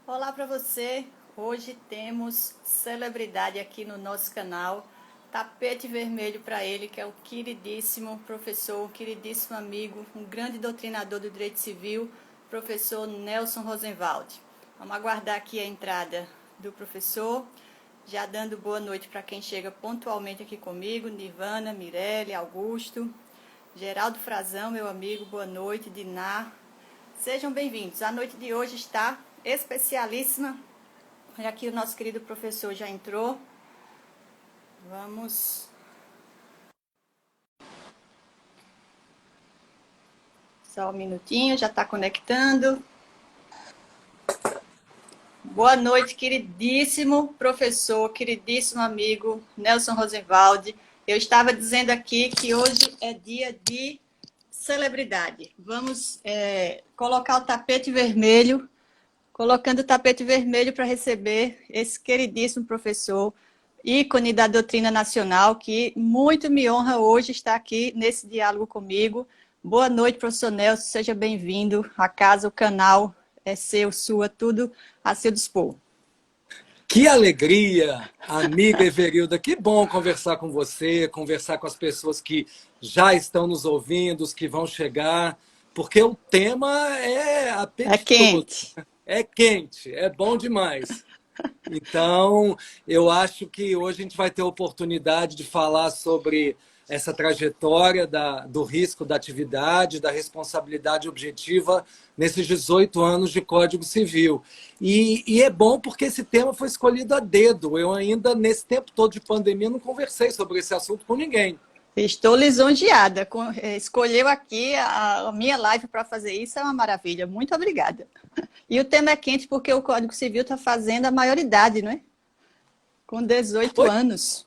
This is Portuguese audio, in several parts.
Olá para você! Hoje temos celebridade aqui no nosso canal, tapete vermelho para ele, que é o queridíssimo professor, um queridíssimo amigo, um grande doutrinador do direito civil, professor Nelson Rosenwald. Vamos aguardar aqui a entrada do professor, já dando boa noite para quem chega pontualmente aqui comigo, Nirvana, Mirelle, Augusto, Geraldo Frazão, meu amigo, boa noite, Diná. Sejam bem-vindos. A noite de hoje está especialíssima. Olha aqui, o nosso querido professor já entrou. Vamos. Só um minutinho, já está conectando. Boa noite, queridíssimo professor, queridíssimo amigo Nelson Rosenwald. Eu estava dizendo aqui que hoje é dia de celebridade. Vamos colocar o tapete vermelho, colocando o tapete vermelho para receber esse queridíssimo professor, ícone da doutrina nacional, que muito me honra hoje estar aqui nesse diálogo comigo. Boa noite, professor Nelson, seja bem-vindo. A casa, o canal é seu, sua, tudo a seu dispor. Que alegria, amiga Everilda, que bom conversar com você, conversar com as pessoas que já estão nos ouvindo, os que vão chegar, porque o tema é apetitoso. É quente. É quente, é bom demais. Então, eu acho que hoje a gente vai ter a oportunidade de falar sobre essa trajetória do risco da atividade, da responsabilidade objetiva nesses 18 anos de Código Civil. E é bom porque esse tema foi escolhido a dedo. Eu ainda, nesse tempo todo de pandemia, não conversei sobre esse assunto com ninguém. Estou lisonjeada. Escolheu aqui a minha live para fazer isso, é uma maravilha. Muito obrigada. E o tema é quente porque o Código Civil está fazendo a maioridade, não é? Com 18 anos.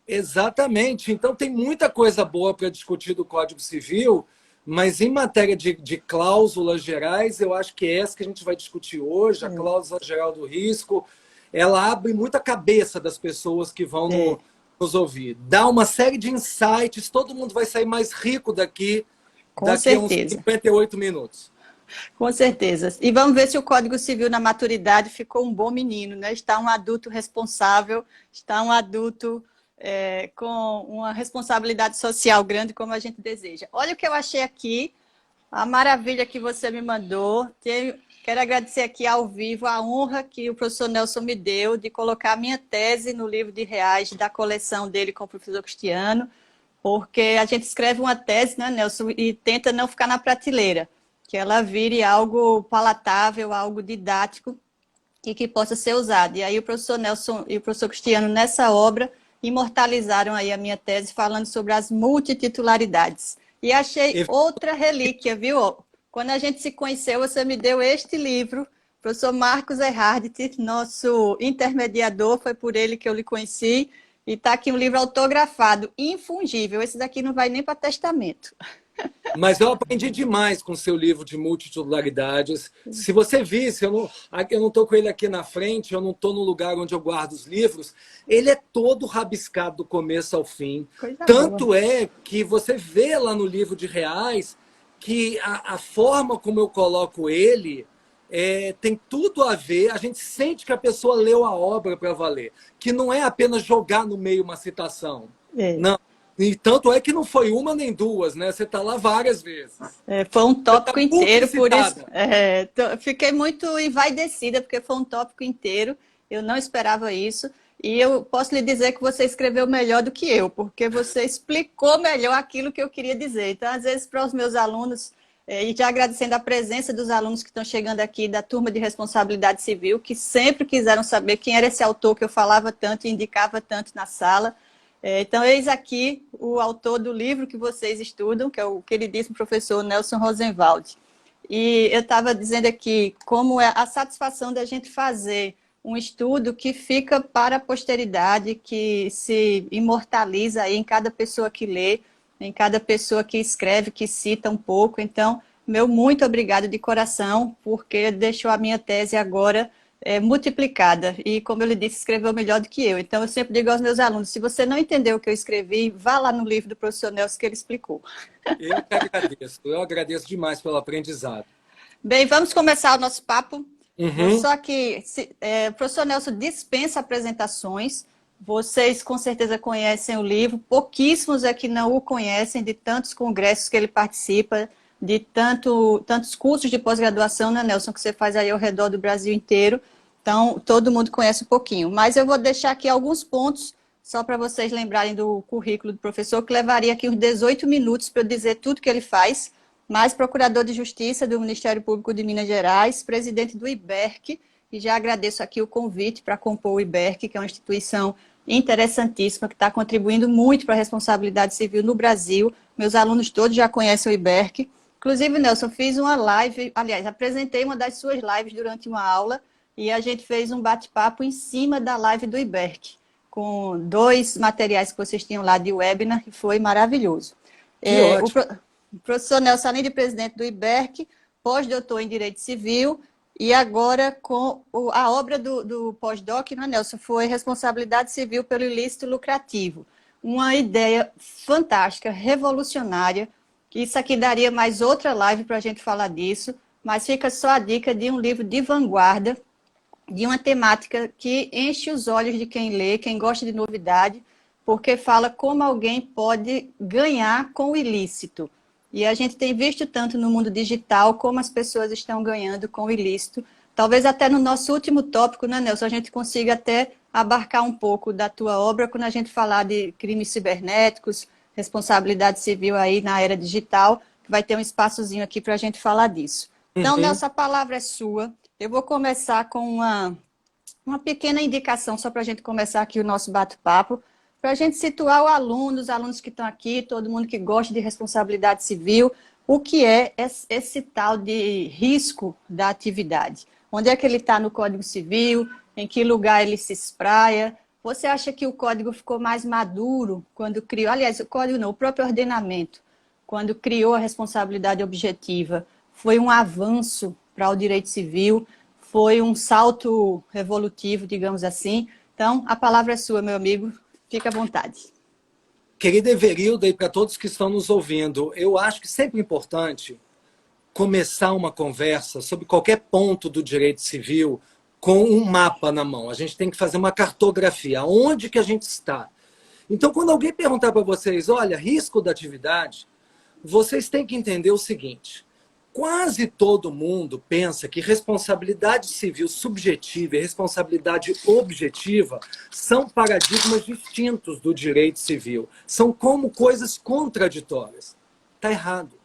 Exatamente. Então, tem muita coisa boa para discutir do Código Civil, mas em matéria de cláusulas gerais, eu acho que essa que a gente vai discutir hoje, a cláusula geral do risco, ela abre muita cabeça das pessoas que vão nos ouvir. Dá uma série de insights, todo mundo vai sair mais rico daqui a uns 58 minutos. Com certeza. E vamos ver se o Código Civil na maturidade ficou um bom menino, né? Está um adulto responsável, está um adulto com uma responsabilidade social grande, como a gente deseja. Olha o que eu achei aqui, a maravilha que você me mandou. Quero agradecer aqui ao vivo a honra que o professor Nelson me deu de colocar a minha tese no livro de reais da coleção dele com o professor Cristiano, porque a gente escreve uma tese, né, Nelson, e tenta não ficar na prateleira, que ela vire algo palatável, algo didático e que possa ser usado. E aí o professor Nelson e o professor Cristiano, nessa obra, imortalizaram aí a minha tese falando sobre as multititularidades. E achei outra relíquia, viu? Quando a gente se conheceu, você me deu este livro, professor Marcos Erhardt, nosso intermediador, foi por ele que eu lhe conheci, e está aqui um livro autografado, infungível. Esse daqui não vai nem para testamento. Mas eu aprendi demais com o seu livro de multititularidades. Se você visse, eu não estou com ele aqui na frente, eu não estou no lugar onde eu guardo os livros, ele é todo rabiscado do começo ao fim. Tanto é que você vê lá no livro de reais que a forma como eu coloco ele tem tudo a ver, a gente sente que a pessoa leu a obra para valer, que não é apenas jogar no meio uma citação. Não. E tanto é que não foi uma nem duas, né? Você está lá várias vezes. Foi um tópico inteiro, por isso fiquei muito envaidecida, porque foi um tópico inteiro, eu não esperava isso. E eu posso lhe dizer que você escreveu melhor do que eu, porque você explicou melhor aquilo que eu queria dizer. Então, às vezes, para os meus alunos, e já agradecendo a presença dos alunos que estão chegando aqui da turma de responsabilidade civil, que sempre quiseram saber quem era esse autor que eu falava tanto e indicava tanto na sala. Então, eis aqui o autor do livro que vocês estudam, que é o queridíssimo professor Nelson Rosenwald. E eu estava dizendo aqui como é a satisfação da gente fazer um estudo que fica para a posteridade, que se imortaliza aí em cada pessoa que lê, em cada pessoa que escreve, que cita um pouco. Então, meu muito obrigado de coração, porque deixou a minha tese agora multiplicada. E, como eu lhe disse, escreveu melhor do que eu. Então, eu sempre digo aos meus alunos, se você não entendeu o que eu escrevi, vá lá no livro do professor Nelson que ele explicou. Eu agradeço demais pelo aprendizado. Bem, vamos começar o nosso papo. Vou Uhum. só que o professor Nelson dispensa apresentações. Vocês com certeza conhecem o livro, pouquíssimos é que não o conhecem, de tantos congressos que ele participa, de tantos cursos de pós-graduação, né, Nelson, que você faz aí ao redor do Brasil inteiro. Então, todo mundo conhece um pouquinho. Mas eu vou deixar aqui alguns pontos, só para vocês lembrarem do currículo do professor, que levaria aqui uns 18 minutos para eu dizer tudo que ele faz. Mais procurador de Justiça do Ministério Público de Minas Gerais, presidente do IBERC, e já agradeço aqui o convite para compor o IBERC, que é uma instituição interessantíssima, que está contribuindo muito para a responsabilidade civil no Brasil. Meus alunos todos já conhecem o IBERC. Inclusive, Nelson, fiz uma live, aliás, apresentei uma das suas lives durante uma aula, e a gente fez um bate-papo em cima da live do IBERC, com 2 materiais que vocês tinham lá de webinar, que foi maravilhoso. Que ótimo. O professor Nelson, além de presidente do IBERC, pós-doutor em Direito Civil, e agora com a obra do pós-doc, né, Nelson, foi Responsabilidade Civil pelo Ilícito Lucrativo. Uma ideia fantástica, revolucionária, que isso aqui daria mais outra live para a gente falar disso, mas fica só a dica de um livro de vanguarda, de uma temática que enche os olhos de quem lê, quem gosta de novidade, porque fala como alguém pode ganhar com o ilícito. E a gente tem visto tanto no mundo digital como as pessoas estão ganhando com o ilícito. Talvez até no nosso último tópico, né, Nelson, a gente consiga até abarcar um pouco da tua obra quando a gente falar de crimes cibernéticos, responsabilidade civil aí na era digital, vai ter um espaçozinho aqui para a gente falar disso. Então, Uhum. Nelson, a palavra é sua. Eu vou começar com uma pequena indicação, só para a gente começar aqui o nosso bate-papo, para a gente situar o aluno, os alunos que estão aqui, todo mundo que gosta de responsabilidade civil, o que é esse tal de risco da atividade. Onde é que ele está no Código Civil, em que lugar ele se espraia. Você acha que o Código ficou mais maduro quando criou, aliás, o Código não, o próprio ordenamento, quando criou a responsabilidade objetiva, foi um avanço para o direito civil, foi um salto revolutivo, digamos assim. Então, a palavra é sua, meu amigo. Fica à vontade. Querida Everilda, e para todos que estão nos ouvindo, eu acho que sempre é importante começar uma conversa sobre qualquer ponto do direito civil com um mapa na mão. A gente tem que fazer uma cartografia. Onde que a gente está? Então, quando alguém perguntar para vocês, olha, risco da atividade, vocês têm que entender o seguinte. Quase todo mundo pensa que responsabilidade civil subjetiva e responsabilidade objetiva são paradigmas distintos do direito civil. São como coisas contraditórias. Está errado.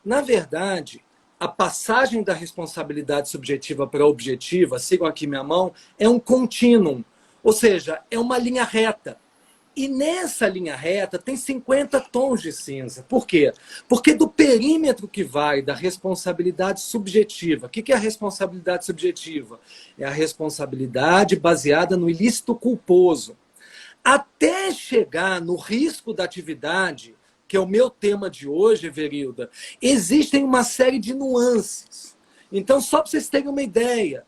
Na verdade, a passagem da responsabilidade subjetiva para a objetiva, sigam aqui minha mão, é um contínuo. Ou seja, é uma linha reta. E nessa linha reta tem 50 tons de cinza. Por quê? Porque do perímetro que vai da responsabilidade subjetiva, o que é a responsabilidade subjetiva? É a responsabilidade baseada no ilícito culposo. Até chegar no risco da atividade, que é o meu tema de hoje, Everilda, existem uma série de nuances. Então, só para vocês terem uma ideia,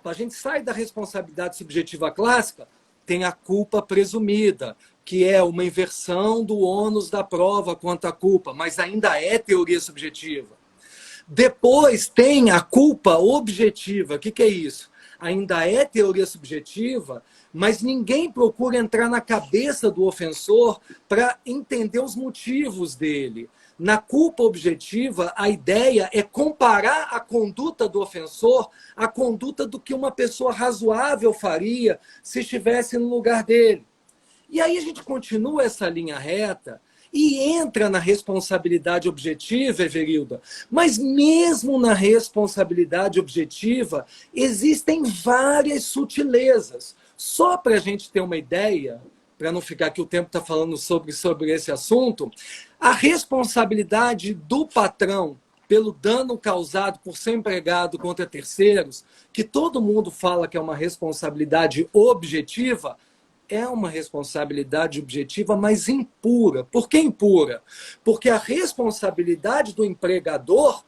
a gente sai da responsabilidade subjetiva clássica, tem a culpa presumida, que é uma inversão do ônus da prova quanto à culpa, mas ainda é teoria subjetiva. Depois tem a culpa objetiva. O que é isso? Ainda é teoria subjetiva, mas ninguém procura entrar na cabeça do ofensor para entender os motivos dele. Na culpa objetiva, a ideia é comparar a conduta do ofensor à conduta do que uma pessoa razoável faria se estivesse no lugar dele. E aí a gente continua essa linha reta e entra na responsabilidade objetiva, Everilda. Mas mesmo na responsabilidade objetiva, existem várias sutilezas. Só para a gente ter uma ideia, para não ficar que o tempo está falando sobre esse assunto, a responsabilidade do patrão pelo dano causado por ser empregado contra terceiros, que todo mundo fala que é uma responsabilidade objetiva, é uma responsabilidade objetiva, mas impura. Por que impura? Porque a responsabilidade do empregador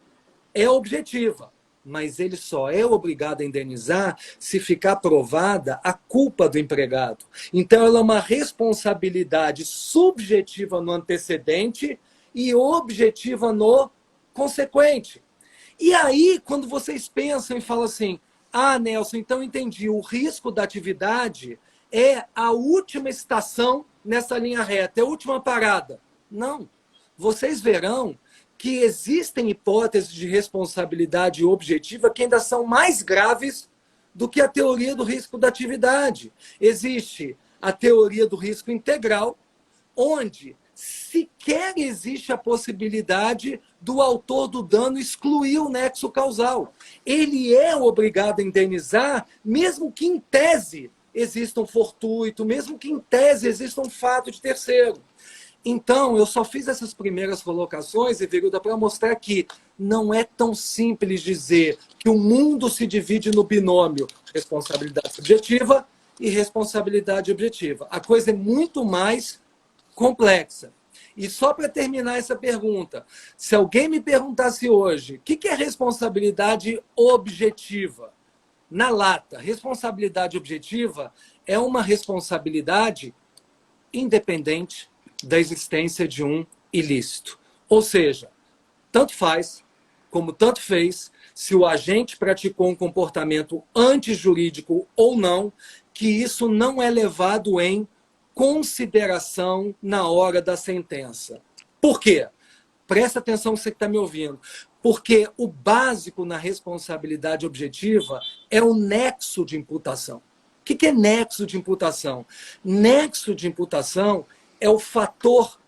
é objetiva, mas ele só é obrigado a indenizar se ficar provada a culpa do empregado. Então, ela é uma responsabilidade subjetiva no antecedente e objetiva no consequente. E aí, quando vocês pensam e falam assim, Ah, Nelson, então entendi. O risco da atividade é a última estação nessa linha reta, é a última parada. Não. Vocês verão que existem hipóteses de responsabilidade objetiva que ainda são mais graves do que a teoria do risco da atividade. Existe a teoria do risco integral, onde sequer existe a possibilidade do autor do dano excluir o nexo causal. Ele é obrigado a indenizar, mesmo que em tese exista um fortuito, mesmo que em tese exista um fato de terceiro. Então, eu só fiz essas primeiras colocações, Everilda, para mostrar que não é tão simples dizer que o mundo se divide no binômio responsabilidade subjetiva e responsabilidade objetiva. A coisa é muito mais complexa. E só para terminar essa pergunta, se alguém me perguntasse hoje, o que é responsabilidade objetiva? Na lata, responsabilidade objetiva é uma responsabilidade independente da existência de um ilícito. Ou seja, tanto faz, como tanto fez, se o agente praticou um comportamento antijurídico ou não, que isso não é levado em consideração na hora da sentença. Por quê? Presta atenção você que está me ouvindo. Porque o básico na responsabilidade objetiva é o nexo de imputação. O que é nexo de imputação? Nexo de imputação é o fator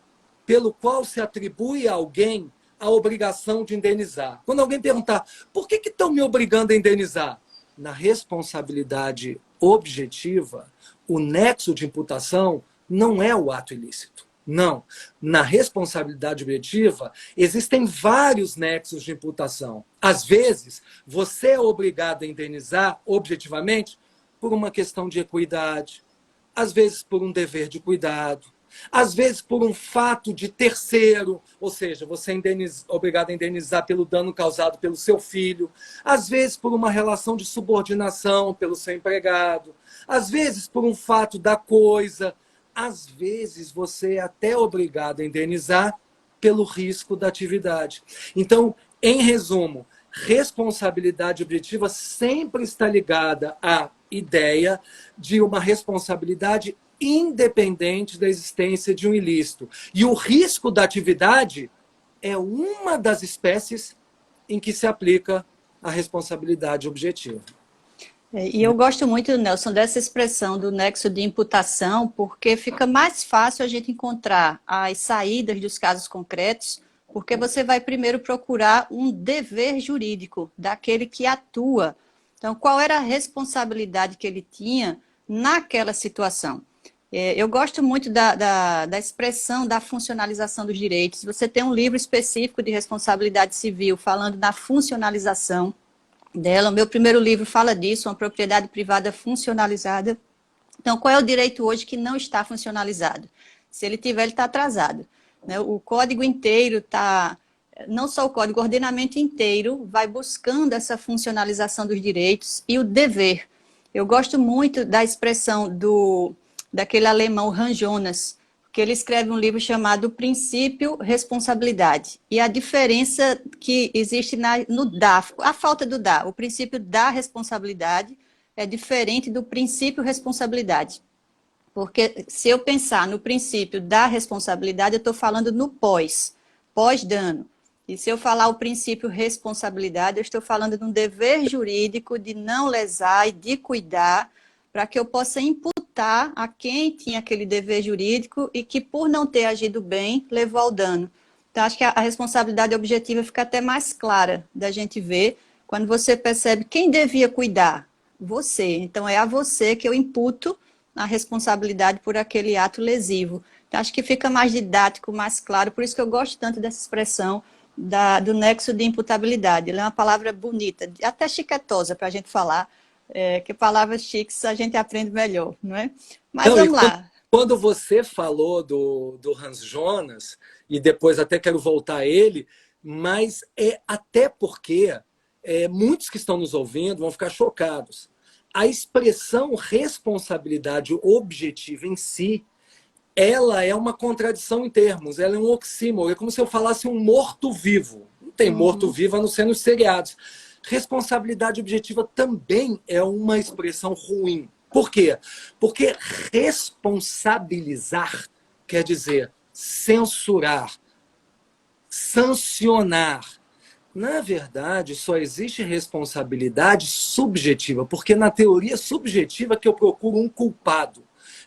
pelo qual se atribui a alguém a obrigação de indenizar. Quando alguém perguntar, por que estão me obrigando a indenizar? Na responsabilidade objetiva, o nexo de imputação não é o ato ilícito. Não. Na responsabilidade objetiva, existem vários nexos de imputação. Às vezes, você é obrigado a indenizar objetivamente por uma questão de equidade, às vezes por um dever de cuidado, às vezes por um fato de terceiro, ou seja, você é obrigado a indenizar pelo dano causado pelo seu filho, às vezes por uma relação de subordinação pelo seu empregado, às vezes por um fato da coisa, às vezes você é até obrigado a indenizar pelo risco da atividade. Então, em resumo, responsabilidade objetiva sempre está ligada à ideia de uma responsabilidade independente da existência de um ilícito. E o risco da atividade é uma das espécies em que se aplica a responsabilidade objetiva. E eu gosto muito, Nelson, dessa expressão do nexo de imputação, porque fica mais fácil a gente encontrar as saídas dos casos concretos, porque você vai primeiro procurar um dever jurídico daquele que atua. Então, qual era a responsabilidade que ele tinha naquela situação? Eu gosto muito da expressão da funcionalização dos direitos. Você tem um livro específico de responsabilidade civil falando da funcionalização dela. O meu primeiro livro fala disso, uma propriedade privada funcionalizada. Então, qual é o direito hoje que não está funcionalizado? Se ele tiver, ele está atrasado. O código inteiro está... Não só o código, o ordenamento inteiro vai buscando essa funcionalização dos direitos e o dever. Eu gosto muito da expressão daquele alemão Hans Jonas, que ele escreve um livro chamado Princípio Responsabilidade. E a diferença que existe no DA, a falta do DA, o princípio da responsabilidade é diferente do princípio responsabilidade. Porque se eu pensar no princípio da responsabilidade, eu estou falando no pós-dano. E se eu falar o princípio responsabilidade, eu estou falando de um dever jurídico de não lesar e de cuidar para que eu possa imputar a quem tinha aquele dever jurídico e que, por não ter agido bem, levou ao dano. Então, acho que a responsabilidade objetiva fica até mais clara da gente ver quando você percebe quem devia cuidar. Você. Então, é a você que eu imputo a responsabilidade por aquele ato lesivo. Então, acho que fica mais didático, mais claro. Por isso que eu gosto tanto dessa expressão do nexo de imputabilidade. Ela é uma palavra bonita, até chiquetosa para a gente falar, que palavras chiques a gente aprende melhor, não é? Mas vamos lá. Quando você falou do Hans Jonas, e depois até quero voltar a ele, mas até porque muitos que estão nos ouvindo vão ficar chocados. A expressão responsabilidade objetiva em si, ela é uma contradição em termos, ela é um oxímoro, é como se eu falasse um morto-vivo. Não tem morto-vivo a não ser nos seriados. Responsabilidade objetiva também é uma expressão ruim. Por quê? Porque responsabilizar quer dizer censurar, sancionar. Na verdade, só existe responsabilidade subjetiva, porque na teoria subjetiva que eu procuro um culpado,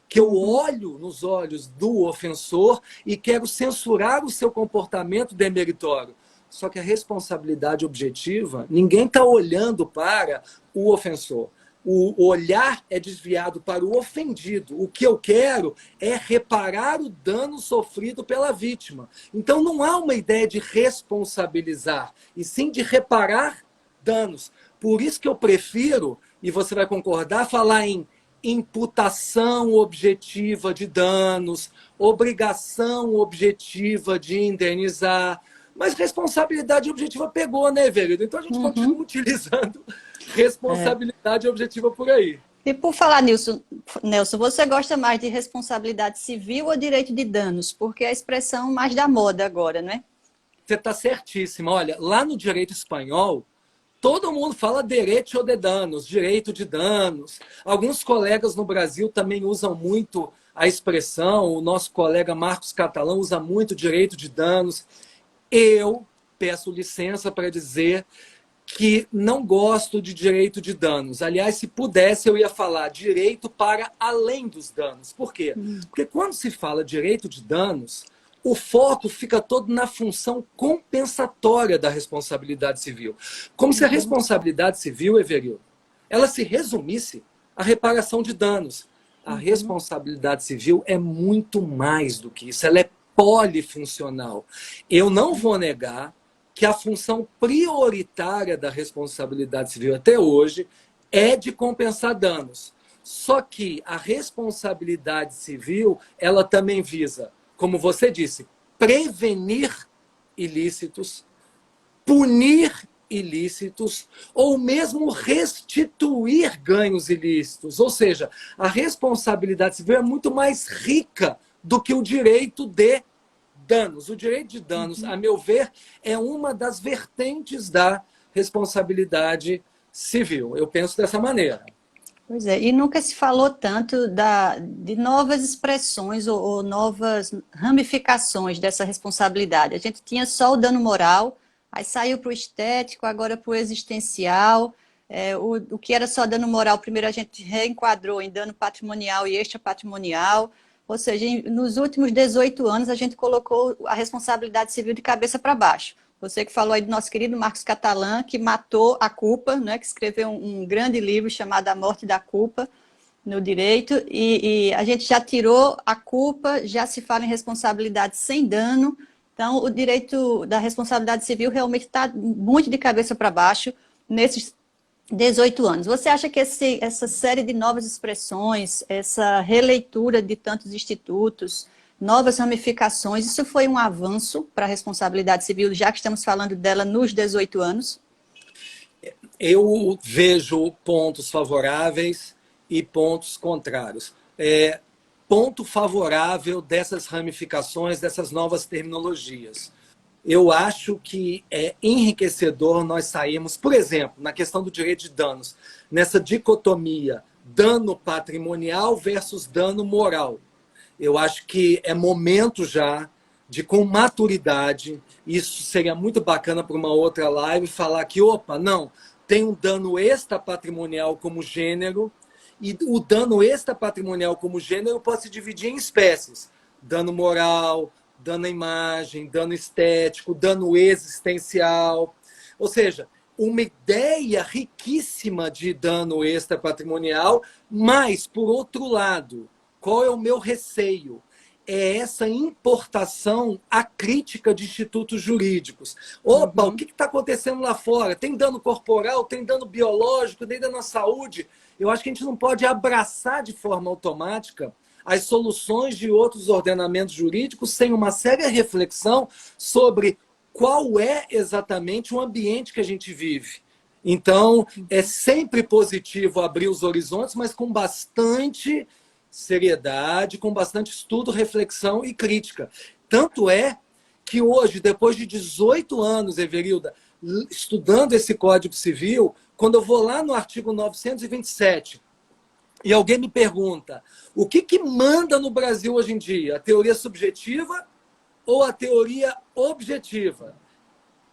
que eu olho nos olhos do ofensor e quero censurar o seu comportamento demeritório. Só que a responsabilidade objetiva, ninguém está olhando para o ofensor. O olhar é desviado para o ofendido. O que eu quero é reparar o dano sofrido pela vítima. Então não há uma ideia de responsabilizar, e sim de reparar danos. Por isso que eu prefiro, e você vai concordar, falar em imputação objetiva de danos, obrigação objetiva de indenizar. Mas responsabilidade objetiva pegou, né, Everilda? Então a gente continua utilizando responsabilidade objetiva por aí. E por falar, Nelson, você gosta mais de responsabilidade civil ou direito de danos? Porque é a expressão mais da moda agora, não é? Você está certíssima. Olha, lá no direito espanhol, todo mundo fala direito de danos, direito de danos. Alguns colegas no Brasil também usam muito a expressão. O nosso colega Marcos Catalão usa muito direito de danos. Eu peço licença para dizer que não gosto de direito de danos. Aliás, se pudesse, eu ia falar direito para além dos danos. Por quê? Porque quando se fala direito de danos, o foco fica todo na função compensatória da responsabilidade civil. Como se a responsabilidade civil, Everildo, ela se resumisse à reparação de danos. A responsabilidade civil é muito mais do que isso. Ela é polifuncional. Eu não vou negar que a função prioritária da responsabilidade civil até hoje é de compensar danos. Só que a responsabilidade civil, ela também visa, como você disse, prevenir ilícitos, punir ilícitos ou mesmo restituir ganhos ilícitos. Ou seja, a responsabilidade civil é muito mais rica do que o direito de danos. O direito de danos, a meu ver, é uma das vertentes da responsabilidade civil. Eu penso dessa maneira. Pois é, e nunca se falou tanto de novas expressões ou novas ramificações dessa responsabilidade. A gente tinha só o dano moral, aí saiu para o estético, agora para o existencial. O que era só dano moral, primeiro a gente reenquadrou em dano patrimonial e extrapatrimonial. Ou seja, nos últimos 18 anos, a gente colocou a responsabilidade civil de cabeça para baixo. Você que falou aí do nosso querido Marcos Catalã, que matou a culpa, né, que escreveu um grande livro chamado A Morte da Culpa no Direito, e a gente já tirou a culpa, já se fala em responsabilidade sem dano. Então, o direito da responsabilidade civil realmente está muito de cabeça para baixo nesses 18 anos. Você acha que essa série de novas expressões, essa releitura de tantos institutos, novas ramificações, isso foi um avanço para a responsabilidade civil, já que estamos falando dela nos 18 anos? Eu vejo pontos favoráveis e pontos contrários. Ponto favorável dessas ramificações, dessas novas terminologias. Eu acho que é enriquecedor nós sairmos, por exemplo, na questão do direito de danos, nessa dicotomia dano patrimonial versus dano moral. Eu acho que é momento já de, com maturidade, isso seria muito bacana para uma outra live, falar que, opa, não, tem um dano extrapatrimonial como gênero, e o dano extrapatrimonial como gênero pode se dividir em espécies. Dano moral, dano à imagem, dano estético, dano existencial. Ou seja, uma ideia riquíssima de dano extrapatrimonial, mas, por outro lado, qual é o meu receio? É essa importação acrítica de institutos jurídicos. Opa, o que está acontecendo lá fora? Tem dano corporal, tem dano biológico, tem dano à saúde. Eu acho que a gente não pode abraçar de forma automática as soluções de outros ordenamentos jurídicos sem uma séria reflexão sobre qual é exatamente o ambiente que a gente vive. Então, é sempre positivo abrir os horizontes, mas com bastante seriedade, com bastante estudo, reflexão e crítica. Tanto é que hoje, depois de 18 anos, Everilda, estudando esse Código Civil, quando eu vou lá no artigo 927, e alguém me pergunta, o que manda no Brasil hoje em dia? A teoria subjetiva ou a teoria objetiva?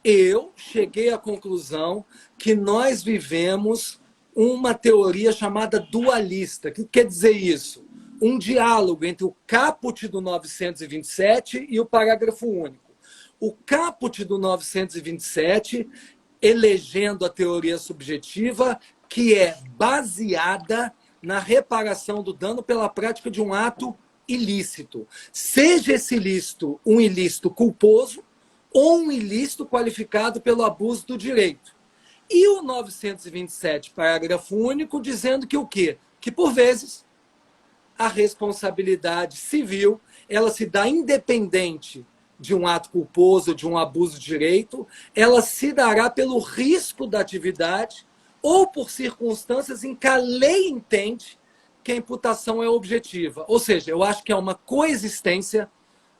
Eu cheguei à conclusão que nós vivemos uma teoria chamada dualista. O que quer dizer isso? Um diálogo entre o caput do 927 e o parágrafo único. O caput do 927, elegendo a teoria subjetiva, que é baseada na reparação do dano pela prática de um ato ilícito. Seja esse ilícito um ilícito culposo ou um ilícito qualificado pelo abuso do direito. E o 927, parágrafo único, dizendo que o quê? Que, por vezes, a responsabilidade civil ela se dá independente de um ato culposo, de um abuso de direito, ela se dará pelo risco da atividade ou por circunstâncias em que a lei entende que a imputação é objetiva. Ou seja, eu acho que é uma coexistência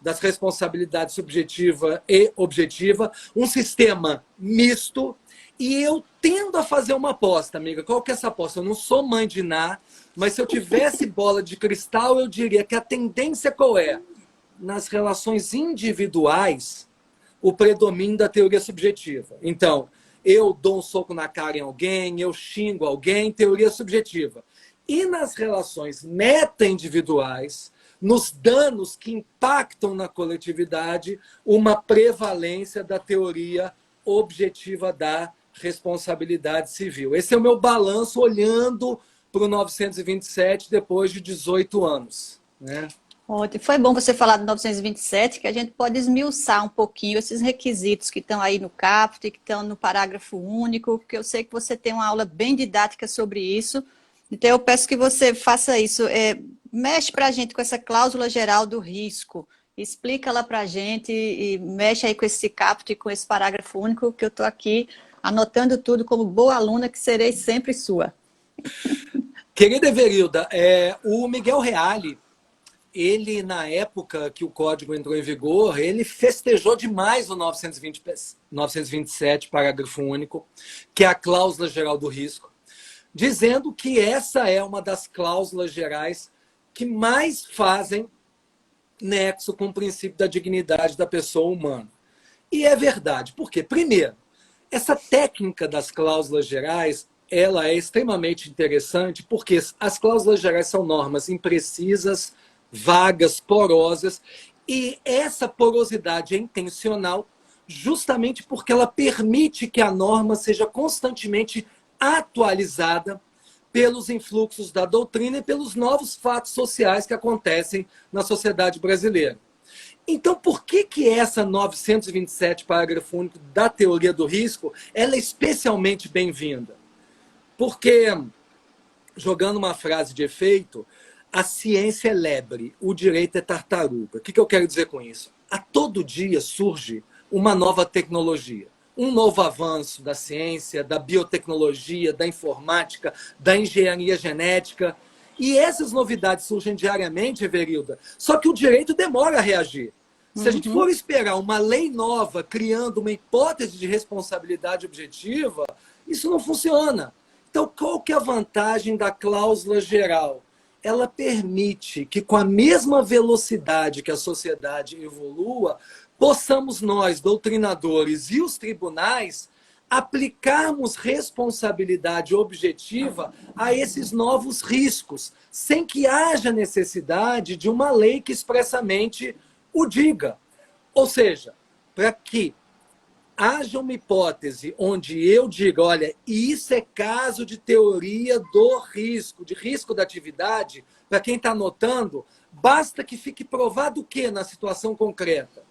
das responsabilidades subjetiva e objetiva, um sistema misto, e eu tendo a fazer uma aposta, amiga. Qual que é essa aposta? Eu não sou mãe de Ná, mas se eu tivesse bola de cristal, eu diria que a tendência qual é? Nas relações individuais, o predomínio da teoria subjetiva. Então, eu dou um soco na cara em alguém, eu xingo alguém, teoria subjetiva. E nas relações meta-individuais, nos danos que impactam na coletividade, uma prevalência da teoria objetiva da responsabilidade civil. Esse é o meu balanço olhando para o 927 depois de 18 anos. Né? Ótimo. Foi bom você falar do 927, que a gente pode esmiuçar um pouquinho esses requisitos que estão aí no caput, que estão no parágrafo único, porque eu sei que você tem uma aula bem didática sobre isso. Então, eu peço que você faça isso. Mexe para a gente com essa cláusula geral do risco. Explica lá para a gente e mexe aí com esse caput e com esse parágrafo único, que eu estou aqui anotando tudo como boa aluna, que serei sempre sua. Querida Everilda, o Miguel Reale, ele, na época que o código entrou em vigor, ele festejou demais o 927, parágrafo único, que é a cláusula geral do risco, dizendo que essa é uma das cláusulas gerais que mais fazem nexo com o princípio da dignidade da pessoa humana. E é verdade. Por quê? Primeiro, essa técnica das cláusulas gerais, ela é extremamente interessante porque as cláusulas gerais são normas imprecisas, vagas, porosas, e essa porosidade é intencional justamente porque ela permite que a norma seja constantemente atualizada pelos influxos da doutrina e pelos novos fatos sociais que acontecem na sociedade brasileira. Então, por que essa 927, parágrafo único da teoria do risco, ela é especialmente bem-vinda? Porque, jogando uma frase de efeito, a ciência é lebre, o direito é tartaruga. O que eu quero dizer com isso? A todo dia surge uma nova tecnologia, um novo avanço da ciência, da biotecnologia, da informática, da engenharia genética. E essas novidades surgem diariamente, Everilda, só que o direito demora a reagir. Se a gente for esperar uma lei nova criando uma hipótese de responsabilidade objetiva, isso não funciona. Então, qual que é a vantagem da cláusula geral? Ela permite que, com a mesma velocidade que a sociedade evolua, possamos nós, doutrinadores e os tribunais, aplicarmos responsabilidade objetiva a esses novos riscos, sem que haja necessidade de uma lei que expressamente o diga. Ou seja, para que haja uma hipótese onde eu diga, olha, isso é caso de teoria do risco, de risco da atividade, para quem está anotando, basta que fique provado o quê na situação concreta?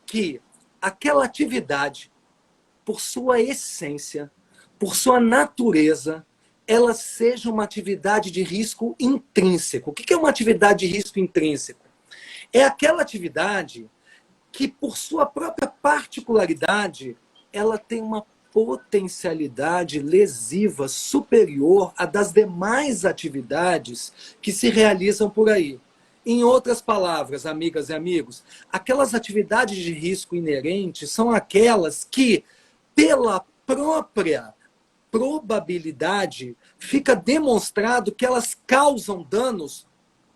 Que aquela atividade, por sua essência, por sua natureza, ela seja uma atividade de risco intrínseco. O que é uma atividade de risco intrínseco? É aquela atividade que, por sua própria particularidade, ela tem uma potencialidade lesiva superior à das demais atividades que se realizam por aí. Em outras palavras, amigas e amigos, aquelas atividades de risco inerentes são aquelas que pela própria probabilidade, fica demonstrado que elas causam danos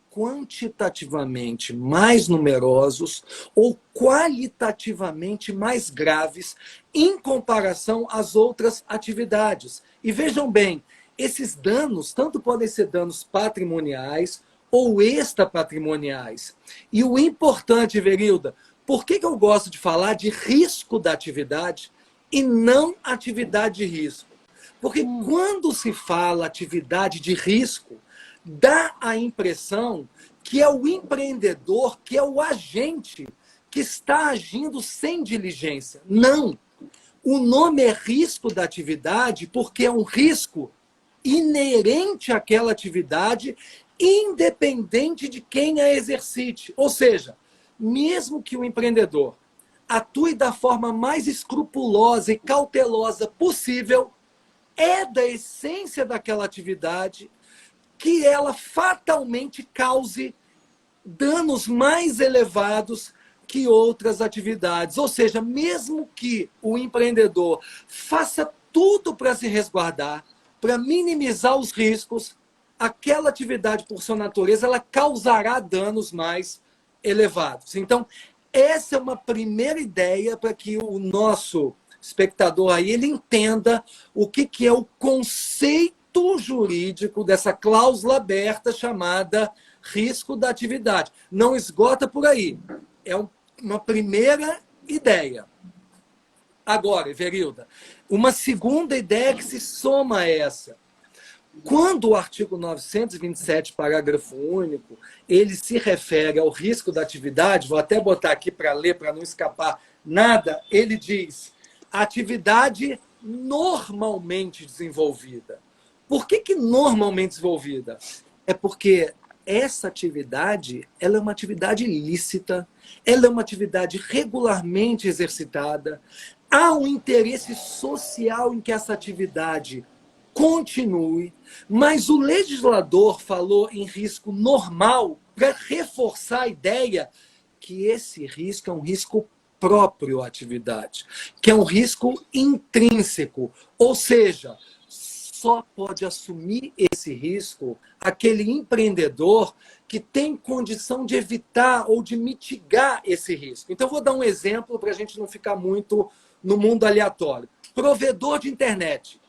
quantitativamente mais numerosos ou qualitativamente mais graves em comparação às outras atividades. E vejam bem, esses danos tanto podem ser danos patrimoniais ou extrapatrimoniais. E o importante, Verilda, por que eu gosto de falar de risco da atividade e não atividade de risco? Porque quando se fala atividade de risco, dá a impressão que é o empreendedor, que é o agente que está agindo sem diligência. Não. O nome é risco da atividade porque é um risco inerente àquela atividade, independente de quem a exercite. Ou seja, mesmo que o empreendedor atue da forma mais escrupulosa e cautelosa possível, é da essência daquela atividade que ela fatalmente cause danos mais elevados que outras atividades. Ou seja, mesmo que o empreendedor faça tudo para se resguardar, para minimizar os riscos, aquela atividade, por sua natureza, ela causará danos mais elevados. Então, essa é uma primeira ideia para que o nosso espectador aí ele entenda o que é o conceito jurídico dessa cláusula aberta chamada risco da atividade. Não esgota por aí. É uma primeira ideia. Agora, Verilda, uma segunda ideia que se soma a essa. Quando o artigo 927, parágrafo único, ele se refere ao risco da atividade, vou até botar aqui para ler, para não escapar nada, ele diz, atividade normalmente desenvolvida. Por que normalmente desenvolvida? É porque essa atividade ela é uma atividade ilícita, ela é uma atividade regularmente exercitada, há um interesse social em que essa atividade continue, mas o legislador falou em risco normal para reforçar a ideia que esse risco é um risco próprio à atividade, que é um risco intrínseco, ou seja, só pode assumir esse risco aquele empreendedor que tem condição de evitar ou de mitigar esse risco. Então, vou dar um exemplo para a gente não ficar muito no mundo aleatório. Provedor de internet.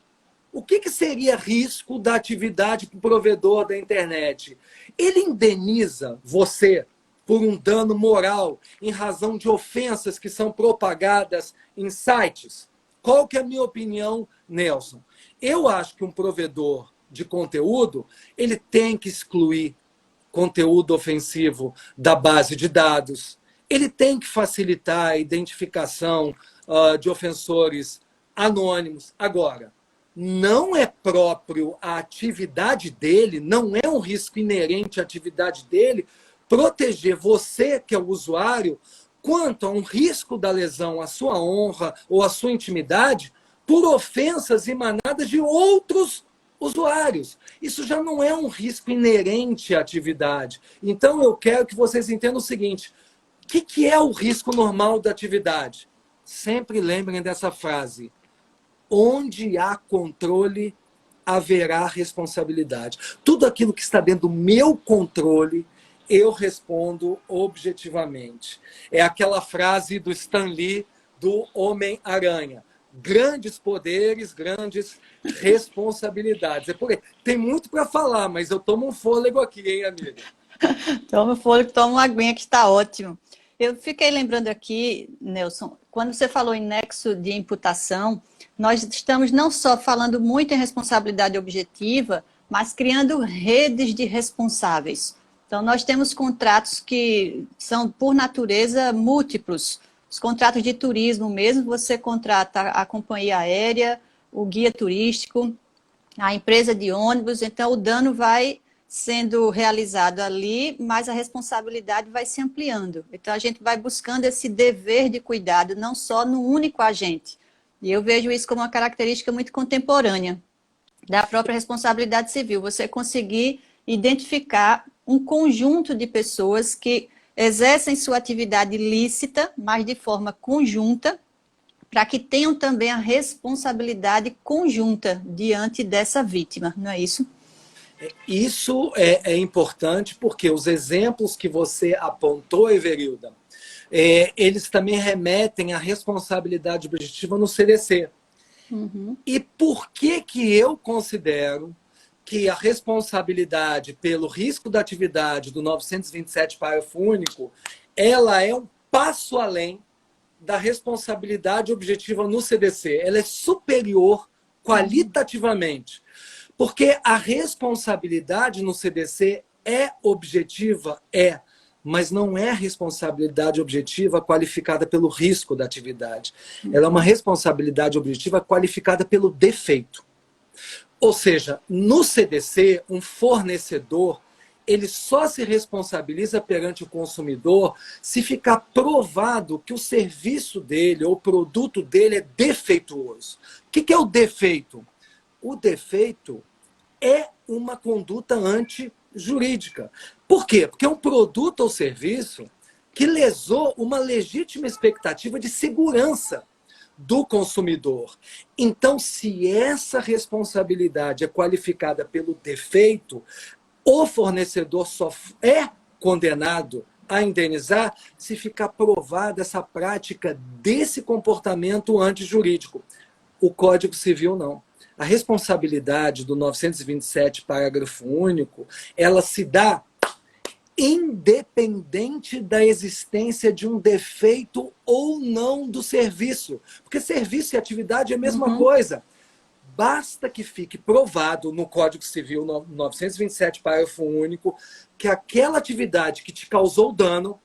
O que seria risco da atividade para o provedor da internet? Ele indeniza você por um dano moral em razão de ofensas que são propagadas em sites? Qual que é a minha opinião, Nelson? Eu acho que um provedor de conteúdo ele tem que excluir conteúdo ofensivo da base de dados, ele tem que facilitar a identificação de ofensores anônimos. Agora, não é próprio à atividade dele, não é um risco inerente à atividade dele, proteger você, que é o usuário, quanto a um risco da lesão à sua honra ou à sua intimidade por ofensas emanadas de outros usuários. Isso já não é um risco inerente à atividade. Então, eu quero que vocês entendam o seguinte, o que é o risco normal da atividade? Sempre lembrem dessa frase. Onde há controle, haverá responsabilidade. Tudo aquilo que está dentro do meu controle, eu respondo objetivamente. É aquela frase do Stan Lee, do Homem-Aranha. Grandes poderes, grandes responsabilidades. É por aí. Tem muito para falar, mas eu tomo um fôlego aqui, hein, amiga? Toma um fôlego, toma uma aguinha que está ótimo. Eu fiquei lembrando aqui, Nelson, quando você falou em nexo de imputação, nós estamos não só falando muito em responsabilidade objetiva, mas criando redes de responsáveis. Então, nós temos contratos que são, por natureza, múltiplos. Os contratos de turismo mesmo, você contrata a companhia aérea, o guia turístico, a empresa de ônibus, então o dano vai sendo realizado ali, mas a responsabilidade vai se ampliando. Então, a gente vai buscando esse dever de cuidado, não só no único agente. E eu vejo isso como uma característica muito contemporânea da própria responsabilidade civil. Você conseguir identificar um conjunto de pessoas que exercem sua atividade lícita, mas de forma conjunta, para que tenham também a responsabilidade conjunta diante dessa vítima, não é isso? Isso é importante porque os exemplos que você apontou, Everilda, eles também remetem à responsabilidade objetiva no CDC. Uhum. E por que eu considero que a responsabilidade pelo risco da atividade do 927, parágrafo único, ela é um passo além da responsabilidade objetiva no CDC. Ela é superior qualitativamente. Porque a responsabilidade no CDC é objetiva? É. Mas não é responsabilidade objetiva qualificada pelo risco da atividade. Ela é uma responsabilidade objetiva qualificada pelo defeito. Ou seja, no CDC, um fornecedor ele só se responsabiliza perante o consumidor se ficar provado que o serviço dele ou o produto dele é defeituoso. O que é o defeito? O defeito é uma conduta antijurídica. Por quê? Porque é um produto ou serviço que lesou uma legítima expectativa de segurança do consumidor. Então, se essa responsabilidade é qualificada pelo defeito, o fornecedor só é condenado a indenizar se ficar provada essa prática desse comportamento antijurídico. O Código Civil não. A responsabilidade do 927, parágrafo único, ela se dá independente da existência de um defeito ou não do serviço. Porque serviço e atividade é a mesma coisa. Basta que fique provado no Código Civil 927, parágrafo único, que aquela atividade que te causou dano,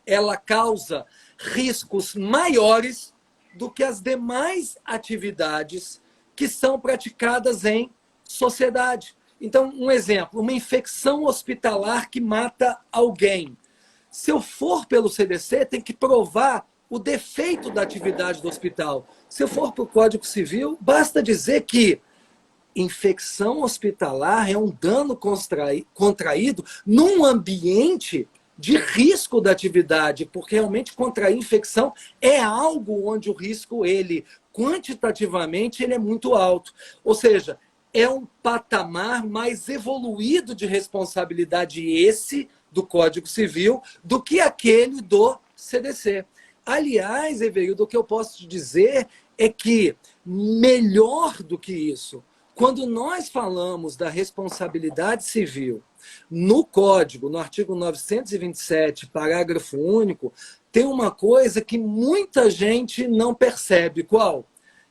ela causa riscos maiores do que as demais atividades que são praticadas em sociedade. Então, um exemplo, uma infecção hospitalar que mata alguém. Se eu for pelo CDC, tem que provar o defeito da atividade do hospital. Se eu for para o Código Civil, basta dizer que infecção hospitalar é um dano contraído num ambiente de risco da atividade, porque realmente contrair infecção é algo onde o risco, ele quantitativamente, ele é muito alto. Ou seja, é um patamar mais evoluído de responsabilidade esse do Código Civil do que aquele do CDC. Aliás, Everildo, o que eu posso te dizer é que, melhor do que isso, quando nós falamos da responsabilidade civil no Código, no artigo 927, parágrafo único, tem uma coisa que muita gente não percebe. Qual?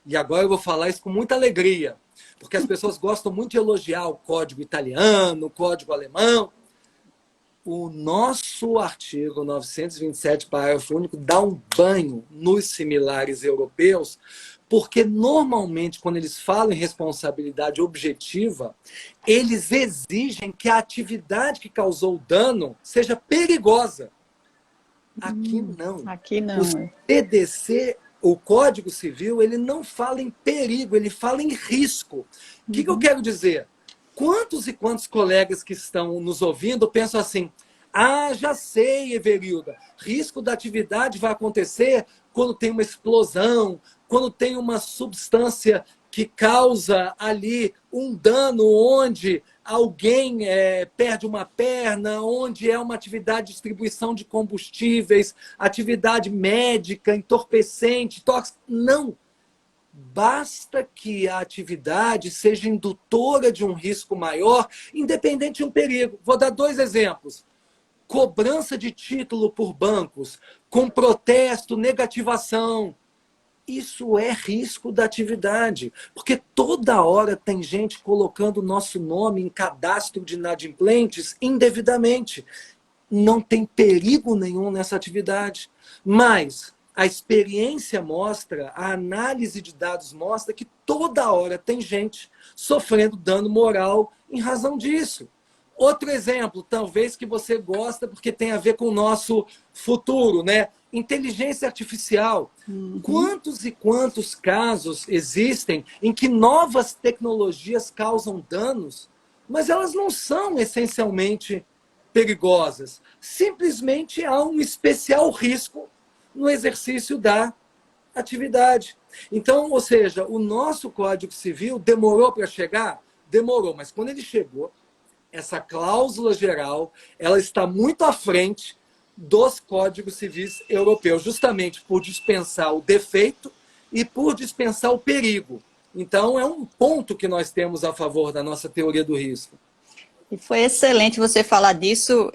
E agora eu vou falar isso com muita alegria, porque as pessoas gostam muito de elogiar o Código italiano, o Código alemão. O nosso artigo 927, parágrafo único, dá um banho nos similares europeus, porque normalmente, quando eles falam em responsabilidade objetiva, eles exigem que a atividade que causou o dano seja perigosa. Aqui não. Aqui não. O CDC, o Código Civil, ele não fala em perigo, ele fala em risco. O que eu quero dizer? Quantos e quantos colegas que estão nos ouvindo pensam assim: ah, já sei, Everilda, risco da atividade vai acontecer quando tem uma explosão, quando tem uma substância que causa ali um dano onde alguém perde uma perna, onde é uma atividade de distribuição de combustíveis, atividade médica, entorpecente, tóxica. Não. Basta que a atividade seja indutora de um risco maior, independente de um perigo. Vou dar 2 exemplos. Cobrança de título por bancos, com protesto, negativação. Isso é risco da atividade, porque toda hora tem gente colocando o nosso nome em cadastro de inadimplentes indevidamente. Não tem perigo nenhum nessa atividade, mas a experiência mostra, a análise de dados mostra que toda hora tem gente sofrendo dano moral em razão disso. Outro exemplo, talvez que você gosta, porque tem a ver com o nosso futuro, né? Inteligência artificial. Quantos e quantos casos existem em que novas tecnologias causam danos, mas elas não são essencialmente simplesmente há um especial risco no exercício da atividade. Então, ou seja, o nosso Código Civil demorou para chegar? Demorou, mas quando ele chegou, essa cláusula geral, ela está muito à frente dos códigos civis europeus, justamente por dispensar o defeito e por dispensar o perigo. Então, é um ponto que nós temos a favor da nossa teoria do risco. E foi excelente você falar disso.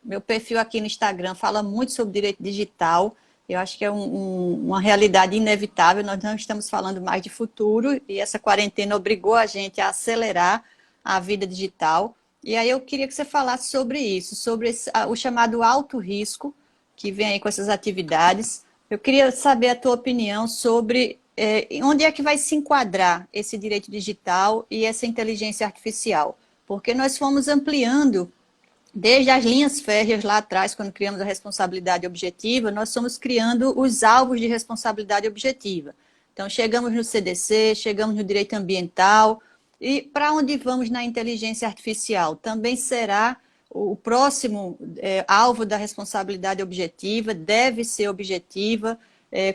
Meu perfil aqui no Instagram fala muito sobre direito digital. Eu acho que é uma realidade inevitável. Nós não estamos falando mais de futuro e essa quarentena obrigou a gente a acelerar a vida digital. E aí eu queria que você falasse sobre isso, sobre o chamado alto risco que vem aí com essas atividades. Eu queria saber a tua opinião sobre onde é que vai se enquadrar esse direito digital e essa inteligência artificial. Porque nós fomos ampliando, desde as linhas férreas lá atrás, quando criamos a responsabilidade objetiva, nós fomos criando os alvos de responsabilidade objetiva. Então, chegamos no CDC, chegamos no direito ambiental. E para onde vamos na inteligência artificial? Também será o próximo alvo da responsabilidade objetiva, deve ser objetiva.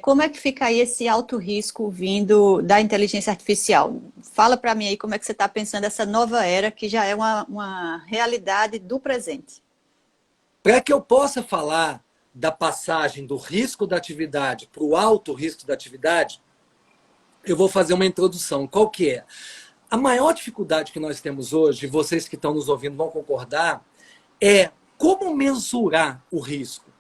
Como é que fica aí esse alto risco vindo da inteligência artificial? Fala para mim aí como é que você está pensando essa nova era, que já é uma realidade do presente. Para que eu possa falar da passagem do risco da atividade para o alto risco da atividade, eu vou fazer uma introdução. Qual que é? A maior dificuldade que nós temos hoje, vocês que estão nos ouvindo vão concordar, é como mensurar o risco.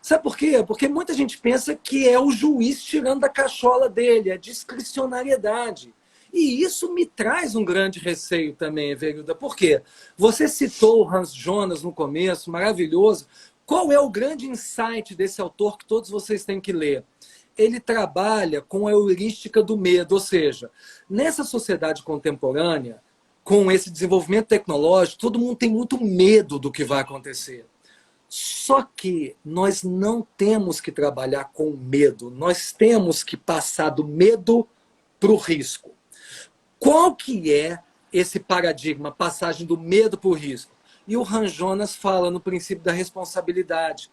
Sabe por quê? Porque muita gente pensa que é o juiz tirando da cachola dele, é discricionariedade. E isso me traz um grande receio também, Everilda. Por quê? Você citou o Hans Jonas no começo, maravilhoso. Qual é o grande insight desse autor que todos vocês têm que ler? Ele trabalha com a heurística do medo, ou seja, nessa sociedade contemporânea, com esse desenvolvimento tecnológico, todo mundo tem muito medo do que vai acontecer. Só que nós não temos que trabalhar com medo, nós temos que passar do medo para o risco. Qual que é esse paradigma, passagem do medo para o risco? E o Hans Jonas fala no princípio da responsabilidade.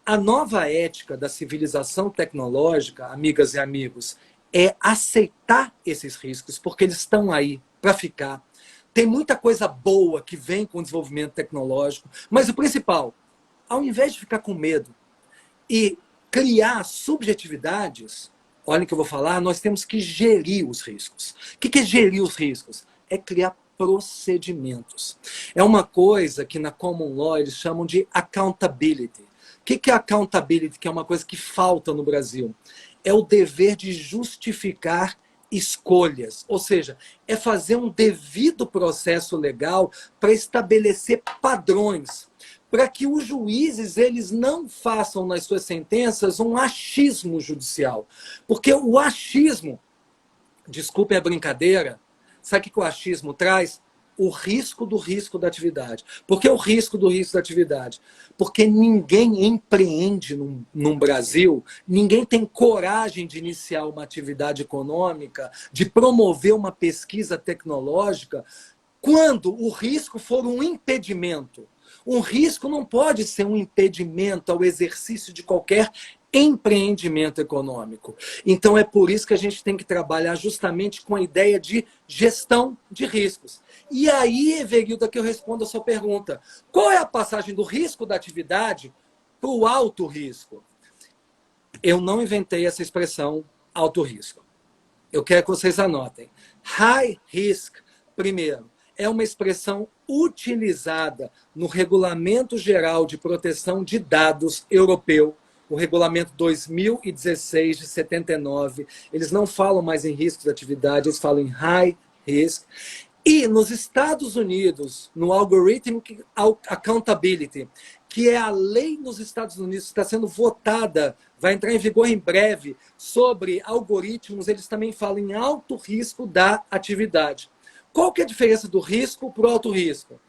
A nova ética da civilização tecnológica, amigas e amigos, é aceitar esses riscos, porque eles estão aí para ficar. Tem muita coisa boa que vem com o desenvolvimento tecnológico, mas o principal, ao invés de ficar com medo e criar subjetividades, olhem o que eu vou falar, nós temos que gerir os riscos. O que é gerir os riscos? É criar procedimentos. É uma coisa que na Common Law eles chamam de accountability. O que é accountability? Que é uma coisa que falta no Brasil. É o dever de justificar escolhas. Ou seja, é fazer um devido processo legal para estabelecer padrões, para que os juízes eles não façam nas suas sentenças um achismo judicial. Porque o achismo, desculpem a brincadeira, sabe o que o achismo traz? O risco do risco da atividade. Por que o risco do risco da atividade? Porque ninguém empreende num Brasil, ninguém tem coragem de iniciar uma atividade econômica, de promover uma pesquisa tecnológica, quando o risco for um impedimento. Um risco não pode ser um impedimento ao exercício de qualquer empreendimento econômico. Então é por isso que a gente tem que trabalhar justamente com a ideia de gestão de riscos. E aí, Everilda, que eu respondo a sua pergunta. Qual é a passagem do risco da atividade para o alto risco? Eu não inventei essa expressão alto risco. Eu quero que vocês anotem. High risk, primeiro, é uma expressão utilizada no Regulamento Geral de Proteção de Dados Europeu, o Regulamento 2016 de 79. Eles não falam mais em risco de atividade, eles falam em high risk. E nos Estados Unidos, no Algorithmic Accountability, que é a lei nos Estados Unidos que está sendo votada, vai entrar em vigor em breve, sobre algoritmos, eles também falam em alto risco da atividade. Qual que é a diferença do risco para o alto risco?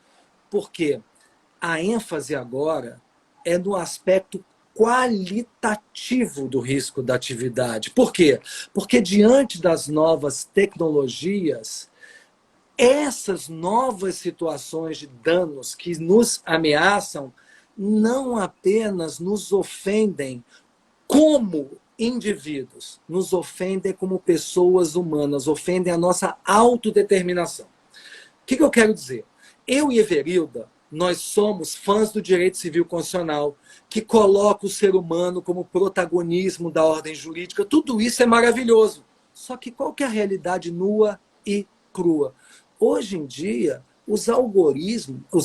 Porque a ênfase agora é no aspecto qualitativo do risco da atividade. Por quê? Porque diante das novas tecnologias, essas novas situações de danos que nos ameaçam não apenas nos ofendem, como indivíduos, nos ofendem como pessoas humanas, ofendem a nossa autodeterminação. O que eu quero dizer? Eu e Everilda, nós somos fãs do direito civil constitucional, que coloca o ser humano como protagonismo da ordem jurídica. Tudo isso é maravilhoso. Só que qual que é a realidade nua e crua? Hoje em dia, os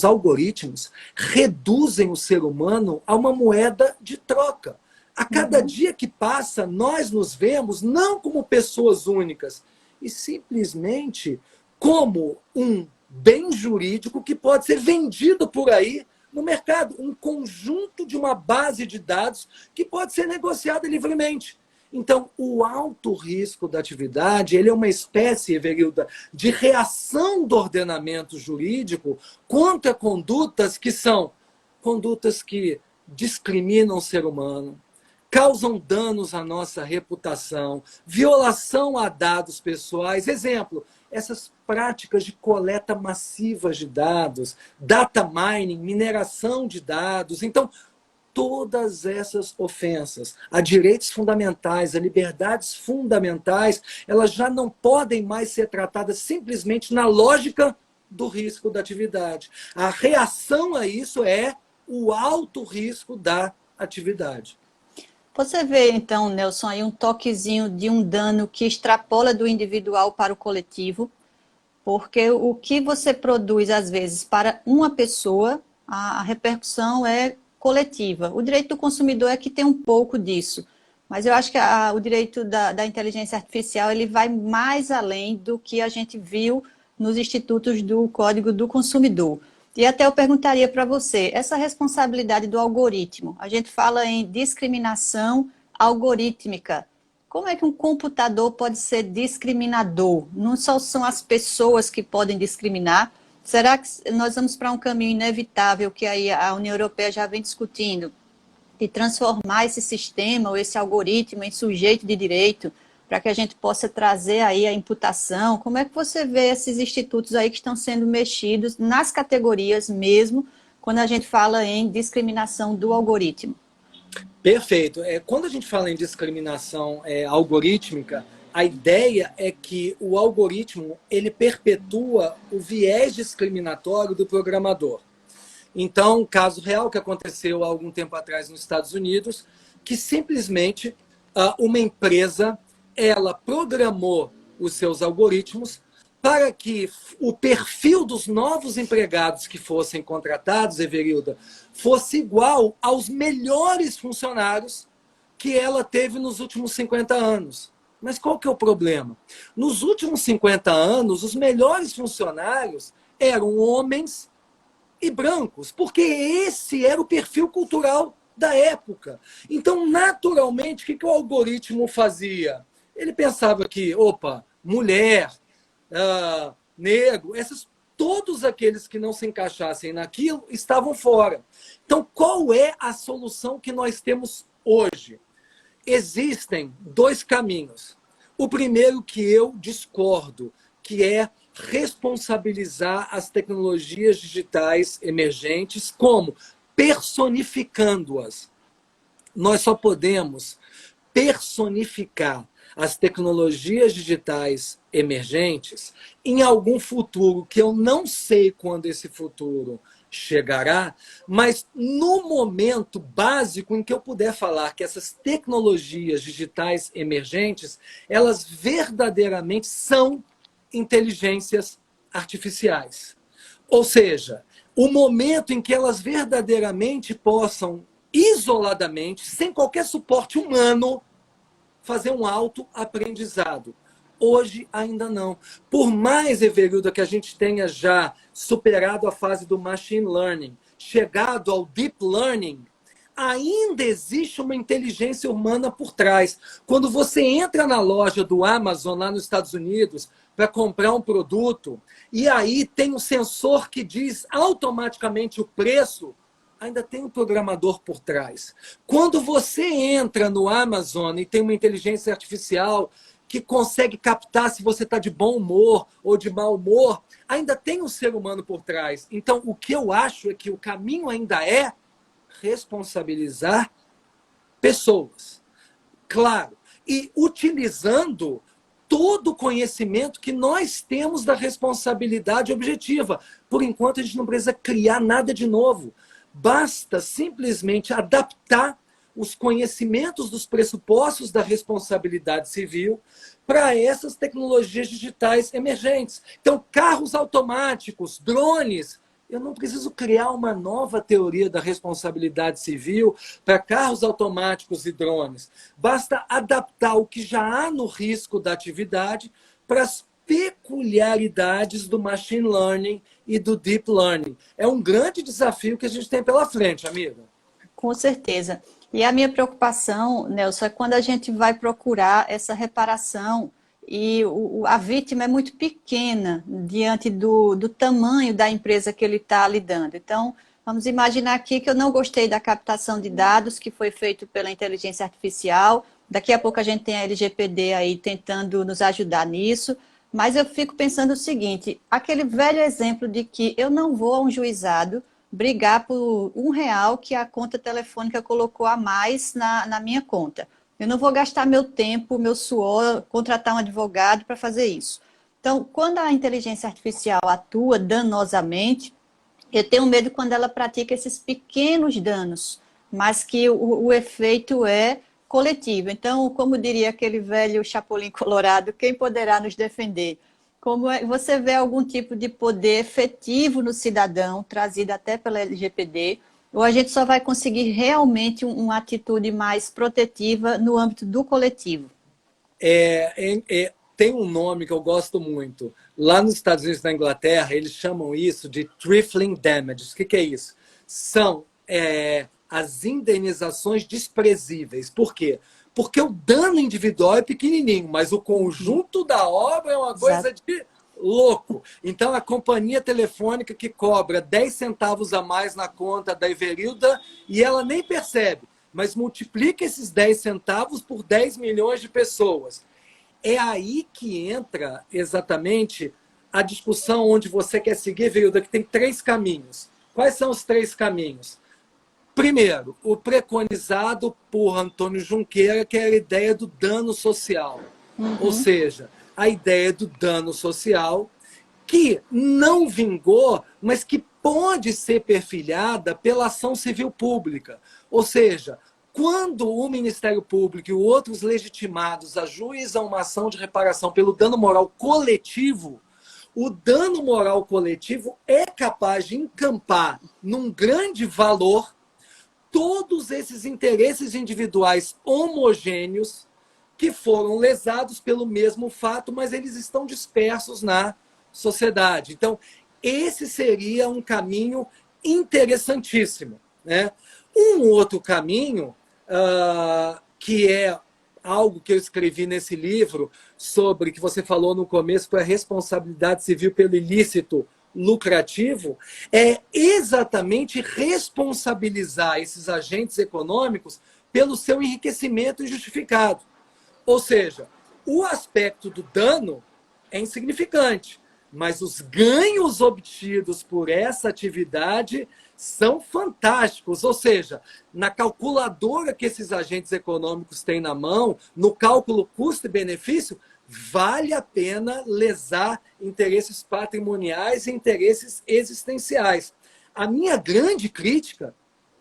algoritmos reduzem o ser humano a uma moeda de troca. A cada dia que passa, nós nos vemos não como pessoas únicas, e simplesmente como um bem jurídico que pode ser vendido por aí no mercado, um conjunto de uma base de dados que pode ser negociada livremente. Então, o alto risco da atividade, ele é uma espécie, Everilda, de reação do ordenamento jurídico contra condutas que são condutas que discriminam o ser humano, causam danos à nossa reputação, violação a dados pessoais. Exemplo, essas práticas de coleta massiva de dados, data mining, mineração de dados. Então, todas essas ofensas a direitos fundamentais, a liberdades fundamentais, elas já não podem mais ser tratadas simplesmente na lógica do risco da atividade. A reação a isso é o alto risco da atividade. Você vê, então, Nelson, aí um toquezinho de um dano que extrapola do individual para o coletivo, porque o que você produz, às vezes, para uma pessoa, a repercussão é coletiva. O direito do consumidor é que tem um pouco disso, mas eu acho que o direito da inteligência artificial ele vai mais além do que a gente viu nos institutos do Código do Consumidor. E até eu perguntaria para você, essa responsabilidade do algoritmo, a gente fala em discriminação algorítmica. Como é que um computador pode ser discriminador? Não só são as pessoas que podem discriminar. Será que nós vamos para um caminho inevitável que aí a União Europeia já vem discutindo, de transformar esse sistema ou esse algoritmo em sujeito de direito, para que a gente possa trazer aí a imputação? Como é que você vê esses institutos aí que estão sendo mexidos nas categorias mesmo, quando a gente fala em discriminação do algoritmo? Perfeito. Quando a gente fala em discriminação algorítmica, a ideia é que o algoritmo ele perpetua o viés discriminatório do programador. Então, um caso real que aconteceu há algum tempo atrás nos Estados Unidos, que simplesmente uma empresa ela programou os seus algoritmos para que o perfil dos novos empregados que fossem contratados, Everilda, fosse igual aos melhores funcionários que ela teve nos últimos 50 anos. Mas qual que é o problema? Nos últimos 50 anos, os melhores funcionários eram homens e brancos, porque esse era o perfil cultural da época. Então, naturalmente, o que o algoritmo fazia? Ele pensava que, opa, mulher, negro, todos aqueles que não se encaixassem naquilo estavam fora. Então, qual é a solução que nós temos hoje? Existem dois caminhos. O primeiro que eu discordo, que é responsabilizar as tecnologias digitais emergentes como personificando-as. Nós só podemos personificar as tecnologias digitais emergentes em algum futuro que eu não sei quando esse futuro chegará, mas no momento básico em que eu puder falar que essas tecnologias digitais emergentes, elas verdadeiramente são inteligências artificiais. Ou seja, o momento em que elas verdadeiramente possam, isoladamente, sem qualquer suporte humano, fazer um autoaprendizado. Hoje ainda não. Por mais, Everilda, que a gente tenha já superado a fase do machine learning, chegado ao deep learning, ainda existe uma inteligência humana por trás. Quando você entra na loja do Amazon, lá nos Estados Unidos, para comprar um produto, e aí tem um sensor que diz automaticamente o preço, ainda tem um programador por trás. Quando você entra no Amazon e tem uma inteligência artificial que consegue captar se você está de bom humor ou de mau humor, ainda tem um ser humano por trás. Então, o que eu acho é que o caminho ainda é responsabilizar pessoas. Claro. E utilizando todo o conhecimento que nós temos da responsabilidade objetiva. Por enquanto, a gente não precisa criar nada de novo. Basta simplesmente adaptar os conhecimentos dos pressupostos da responsabilidade civil para essas tecnologias digitais emergentes. Então, carros automáticos, drones. Eu não preciso criar uma nova teoria da responsabilidade civil para carros automáticos e drones. Basta adaptar o que já há no risco da atividade para as peculiaridades do machine learning e do deep learning. É um grande desafio que a gente tem pela frente, amiga. Com certeza. E a minha preocupação, Nelson, é quando a gente vai procurar essa reparação e a vítima é muito pequena diante do tamanho da empresa que ele está lidando. Então, vamos imaginar aqui que eu não gostei da captação de dados que foi feito pela inteligência artificial. Daqui a pouco a gente tem a LGPD aí tentando nos ajudar nisso. Mas eu fico pensando o seguinte, aquele velho exemplo de que eu não vou a um juizado brigar por R$ 1 que a conta telefônica colocou a mais na minha conta. Eu não vou gastar meu tempo, meu suor, contratar um advogado para fazer isso. Então, quando a inteligência artificial atua danosamente, eu tenho medo quando ela pratica esses pequenos danos, mas que o efeito é coletivo. Então, como diria aquele velho Chapolin Colorado, quem poderá nos defender? Você vê algum tipo de poder efetivo no cidadão, trazido até pela LGPD, ou a gente só vai conseguir realmente uma atitude mais protetiva no âmbito do coletivo? Tem um nome que eu gosto muito. Lá nos Estados Unidos e na Inglaterra, eles chamam isso de trifling damages. O que é isso? São as indenizações desprezíveis. Por quê? Porque o dano individual é pequenininho, mas o conjunto da obra é uma coisa de louco. Então, a companhia telefônica que cobra 10 centavos a mais na conta da Everilda e ela nem percebe, mas multiplica esses 10 centavos por 10 milhões de pessoas. É aí que entra exatamente a discussão onde você quer seguir, Everilda, que tem 3 caminhos. Quais são os 3 caminhos? Primeiro, o preconizado por Antônio Junqueira, que é a ideia do dano social. Ou seja, a ideia do dano social que não vingou, mas que pode ser perfilhada pela ação civil pública. Ou seja, quando o Ministério Público e outros legitimados ajuizam uma ação de reparação pelo dano moral coletivo, o dano moral coletivo é capaz de encampar num grande valor todos esses interesses individuais homogêneos que foram lesados pelo mesmo fato, mas eles estão dispersos na sociedade. Então, esse seria um caminho interessantíssimo, né? Um outro caminho, que é algo que eu escrevi nesse livro, sobre que você falou no começo, que é a responsabilidade civil pelo ilícito lucrativo, é exatamente responsabilizar esses agentes econômicos pelo seu enriquecimento injustificado. Ou seja, o aspecto do dano é insignificante, mas os ganhos obtidos por essa atividade são fantásticos. Ou seja, na calculadora que esses agentes econômicos têm na mão, no cálculo custo e benefício, vale a pena lesar interesses patrimoniais e interesses existenciais. A minha grande crítica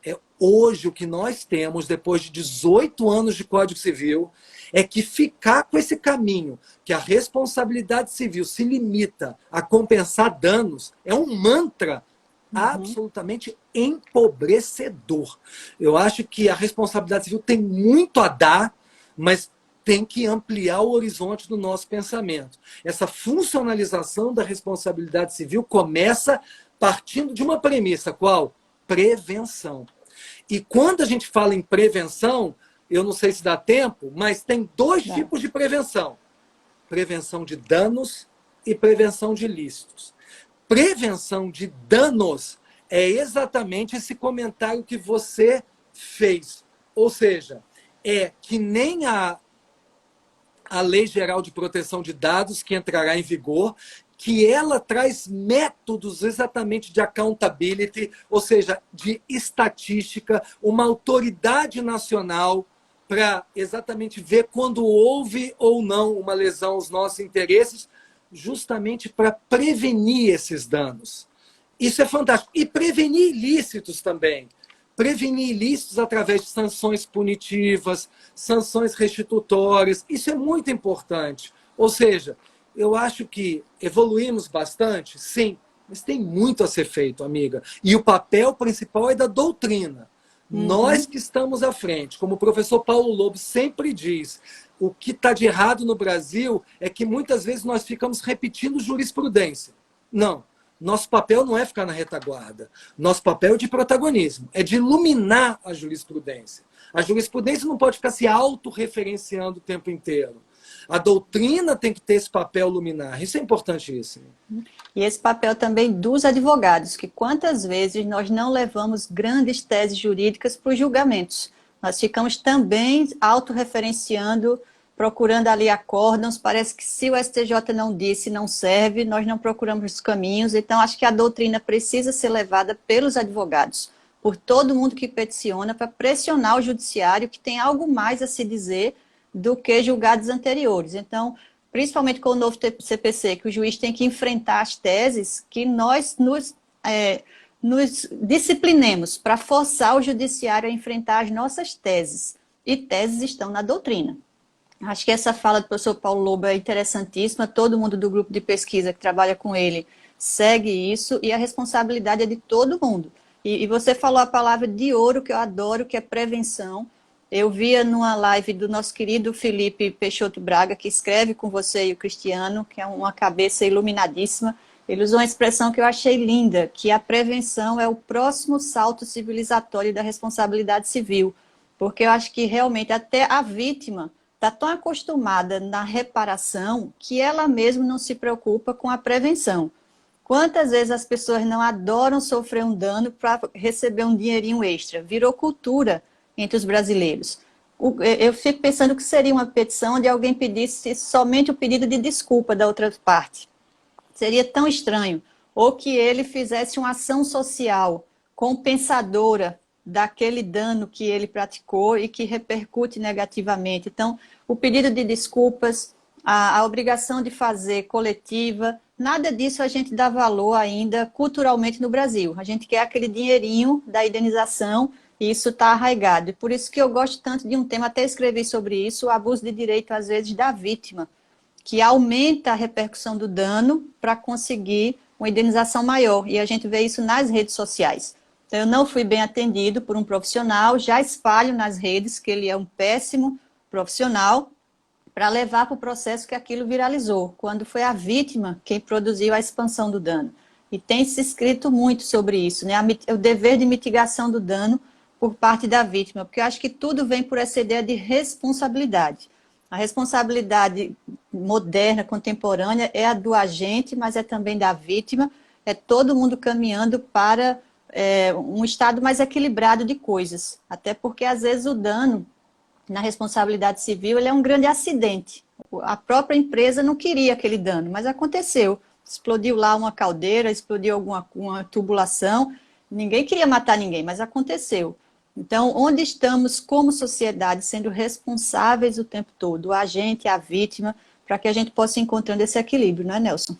é hoje o que nós temos, depois de 18 anos de Código Civil, é que ficar com esse caminho, que a responsabilidade civil se limita a compensar danos, é um mantra absolutamente empobrecedor. Eu acho que a responsabilidade civil tem muito a dar, mas tem que ampliar o horizonte do nosso pensamento. Essa funcionalização da responsabilidade civil começa partindo de uma premissa, qual? Prevenção. E quando a gente fala em prevenção, eu não sei se dá tempo, mas tem 2 tipos de prevenção. Prevenção de danos e prevenção de ilícitos. Prevenção de danos é exatamente esse comentário que você fez. Ou seja, é que nem a Lei Geral de Proteção de Dados, que entrará em vigor, que ela traz métodos exatamente de accountability, ou seja, de estatística, uma autoridade nacional para exatamente ver quando houve ou não uma lesão aos nossos interesses, justamente para prevenir esses danos. Isso é fantástico. E prevenir ilícitos também. Prevenir ilícitos através de sanções punitivas, sanções restitutórias. Isso é muito importante. Ou seja, eu acho que evoluímos bastante, sim, mas tem muito a ser feito, amiga. E o papel principal é da doutrina. Nós que estamos à frente, como o professor Paulo Lobo sempre diz, o que está de errado no Brasil é que muitas vezes nós ficamos repetindo jurisprudência. Não. Nosso papel não é ficar na retaguarda. Nosso papel é de protagonismo, é de iluminar a jurisprudência. A jurisprudência não pode ficar se autorreferenciando o tempo inteiro. A doutrina tem que ter esse papel luminar. Isso é importantíssimo. E esse papel também dos advogados, que quantas vezes nós não levamos grandes teses jurídicas para os julgamentos. Nós ficamos também autorreferenciando, procurando ali acórdãos. Parece que se o STJ não disse, não serve, nós não procuramos os caminhos. Então, acho que a doutrina precisa ser levada pelos advogados, por todo mundo que peticiona, para pressionar o judiciário, que tem algo mais a se dizer do que julgados anteriores. Então, principalmente com o novo CPC, que o juiz tem que enfrentar as teses, que nós nos disciplinemos para forçar o judiciário a enfrentar as nossas teses. E teses estão na doutrina. Acho que essa fala do professor Paulo Lobo é interessantíssima, todo mundo do grupo de pesquisa que trabalha com ele segue isso, e a responsabilidade é de todo mundo. E você falou a palavra de ouro, que eu adoro, que é prevenção. Eu via numa live do nosso querido Felipe Peixoto Braga, que escreve com você e o Cristiano, que é uma cabeça iluminadíssima. Ele usou uma expressão que eu achei linda, que a prevenção é o próximo salto civilizatório da responsabilidade civil. Porque eu acho que realmente até a vítima está tão acostumada na reparação que ela mesma não se preocupa com a prevenção. Quantas vezes as pessoas não adoram sofrer um dano para receber um dinheirinho extra? Virou cultura entre os brasileiros. Eu fico pensando que seria uma petição onde alguém pedisse somente o pedido de desculpa da outra parte. Seria tão estranho. Ou que ele fizesse uma ação social compensadora daquele dano que ele praticou e que repercute negativamente. Então, o pedido de desculpas, a obrigação de fazer coletiva, nada disso a gente dá valor ainda culturalmente no Brasil. A gente quer aquele dinheirinho da indenização e isso está arraigado. E por isso que eu gosto tanto de um tema, até escrevi sobre isso, o abuso de direito, às vezes, da vítima, que aumenta a repercussão do dano para conseguir uma indenização maior. E a gente vê isso nas redes sociais. Então, eu não fui bem atendido por um profissional, já espalho nas redes que ele é um péssimo profissional, para levar para o processo que aquilo viralizou, quando foi a vítima quem produziu a expansão do dano. E tem se escrito muito sobre isso, né? O dever de mitigação do dano por parte da vítima, porque eu acho que tudo vem por essa ideia de responsabilidade. A responsabilidade moderna, contemporânea, é a do agente, mas é também da vítima, é todo mundo caminhando para um estado mais equilibrado de coisas, até porque às vezes o dano na responsabilidade civil ele é um grande acidente. A própria empresa não queria aquele dano, mas aconteceu. Explodiu lá uma caldeira, explodiu uma tubulação, ninguém queria matar ninguém, mas aconteceu. Então, onde estamos como sociedade sendo responsáveis o tempo todo, o agente, a vítima, para que a gente possa ir encontrando esse equilíbrio, não é, Nelson?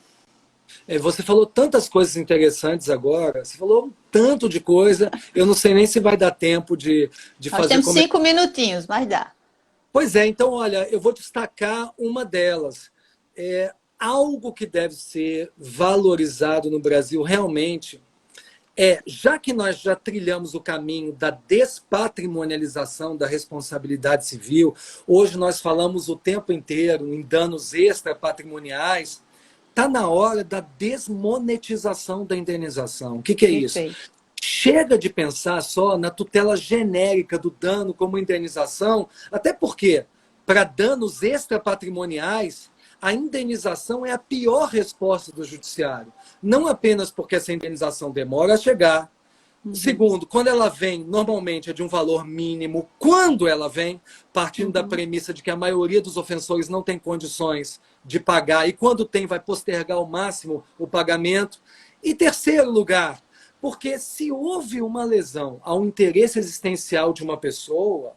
Você falou tantas coisas interessantes agora, você falou tanto de coisa, eu não sei nem se vai dar tempo de Nós fazer... temos 5 minutinhos, mas dá. Pois é, então, olha, eu vou destacar uma delas. Algo que deve ser valorizado no Brasil realmente já que nós já trilhamos o caminho da despatrimonialização da responsabilidade civil, hoje nós falamos o tempo inteiro em danos extrapatrimoniais, está na hora da desmonetização da indenização. O que é isso? Chega de pensar só na tutela genérica do dano como indenização, até porque, para danos extrapatrimoniais, a indenização é a pior resposta do judiciário. Não apenas porque essa indenização demora a chegar. Segundo, quando ela vem, normalmente é de um valor mínimo. Quando ela vem, partindo da premissa de que a maioria dos ofensores não tem condições de pagar. E quando tem, vai postergar ao máximo o pagamento. E terceiro lugar, porque se houve uma lesão ao interesse existencial de uma pessoa,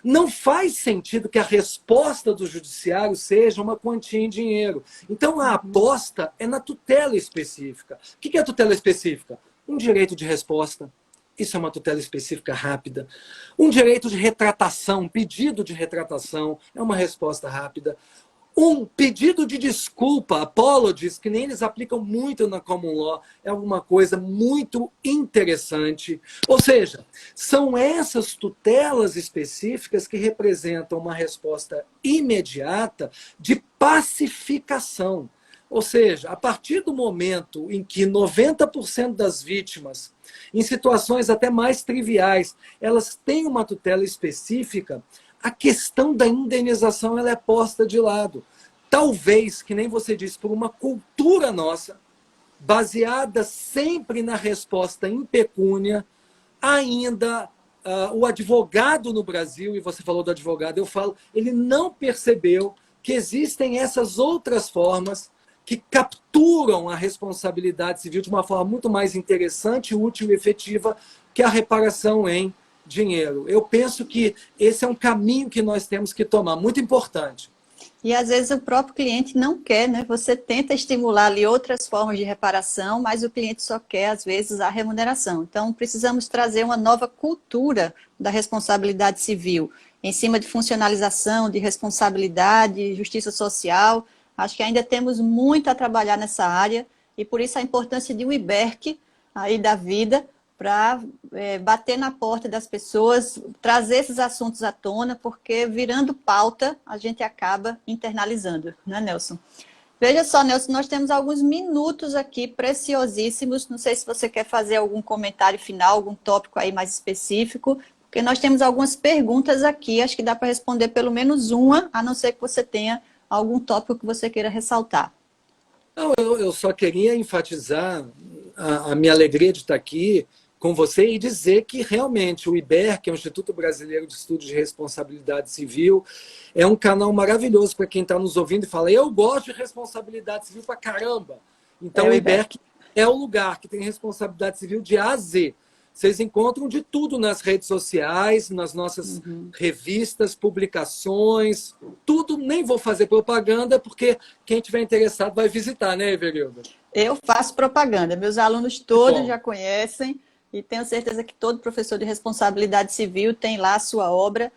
Não faz sentido que a resposta do judiciário seja uma quantia em dinheiro. Então, a aposta é na tutela específica. O que é a tutela específica? Um direito de resposta. Isso é uma tutela específica rápida. Um direito de retratação, um pedido de retratação, é uma resposta rápida. Um pedido de desculpa, apologies, que nem eles aplicam muito na common law, é alguma coisa muito interessante. Ou seja, são essas tutelas específicas que representam uma resposta imediata de pacificação. Ou seja, a partir do momento em que 90% das vítimas, em situações até mais triviais, elas têm uma tutela específica, a questão da indenização ela é posta de lado. Talvez, que nem você disse, por uma cultura nossa, baseada sempre na resposta em pecúnia, ainda o advogado no Brasil, e você falou do advogado, eu falo, ele não percebeu que existem essas outras formas que capturam a responsabilidade civil de uma forma muito mais interessante, útil e efetiva que a reparação em dinheiro. Eu penso que esse é um caminho que nós temos que tomar, muito importante. E às vezes o próprio cliente não quer, né? Você tenta estimular ali outras formas de reparação, mas o cliente só quer, às vezes, a remuneração. Então, precisamos trazer uma nova cultura da responsabilidade civil, em cima de funcionalização, de responsabilidade, justiça social. Acho que ainda temos muito a trabalhar nessa área, e por isso a importância de um IBERC aí da vida, para bater na porta das pessoas, trazer esses assuntos à tona, porque virando pauta, a gente acaba internalizando, né, Nelson? Veja só, Nelson, nós temos alguns minutos aqui preciosíssimos, não sei se você quer fazer algum comentário final, algum tópico aí mais específico, porque nós temos algumas perguntas aqui, acho que dá para responder pelo menos uma, a não ser que você tenha algum tópico que você queira ressaltar. Não, eu só queria enfatizar a minha alegria de estar aqui com você e dizer que realmente o IBER, que é o Instituto Brasileiro de Estudos de Responsabilidade Civil, é um canal maravilhoso para quem está nos ouvindo e fala, eu gosto de responsabilidade civil para caramba. Então o IBER é o lugar que tem responsabilidade civil de A a Z. Vocês encontram de tudo nas redes sociais, nas nossas revistas, publicações, tudo. Nem vou fazer propaganda, porque quem tiver interessado vai visitar, né, Everilda? Eu faço propaganda, meus alunos todos já conhecem, e tenho certeza que todo professor de responsabilidade civil tem lá a sua obra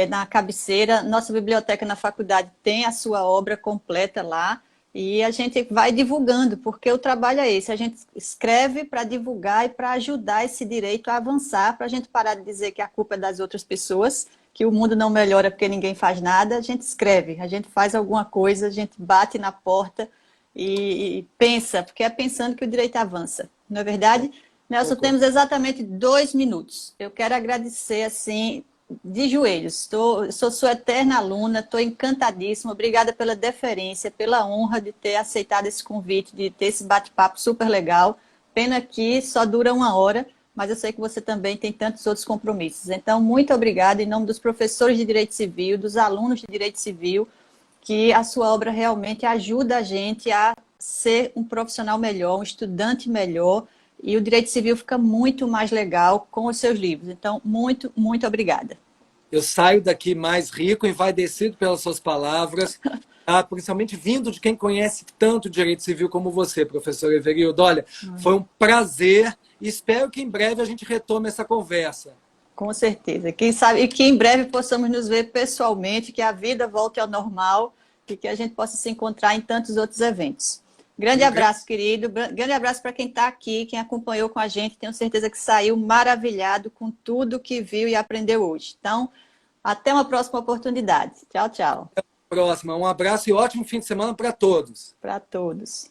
na cabeceira. Nossa biblioteca na faculdade tem a sua obra completa lá, e a gente vai divulgando, porque o trabalho é esse, a gente escreve para divulgar e para ajudar esse direito a avançar, para a gente parar de dizer que a culpa é das outras pessoas, que o mundo não melhora porque ninguém faz nada. A gente escreve, a gente faz alguma coisa, a gente bate na porta e pensa, porque é pensando que o direito avança, não é verdade? Nelson, temos exatamente 2 minutos. Eu quero agradecer, assim, de joelhos. Sou sua eterna aluna, estou encantadíssima. Obrigada pela deferência, pela honra de ter aceitado esse convite, de ter esse bate-papo super legal. Pena que só dura 1 hora, mas eu sei que você também tem tantos outros compromissos. Então, muito obrigada em nome dos professores de Direito Civil, dos alunos de Direito Civil, que a sua obra realmente ajuda a gente a ser um profissional melhor, um estudante melhor, e o direito civil fica muito mais legal com os seus livros. Então, muito, muito obrigada. Eu saio daqui mais rico, envaidecido pelas suas palavras, principalmente vindo de quem conhece tanto direito civil como você, professor Everildo. Olha, foi um prazer e espero que em breve a gente retome essa conversa. Com certeza. Quem sabe, e que em breve possamos nos ver pessoalmente, que a vida volte ao normal e que a gente possa se encontrar em tantos outros eventos. Grande abraço, querido. Grande abraço para quem está aqui, quem acompanhou com a gente. Tenho certeza que saiu maravilhado com tudo que viu e aprendeu hoje. Então, até uma próxima oportunidade. Tchau, tchau. Até a próxima. Um abraço e ótimo fim de semana para todos. Para todos.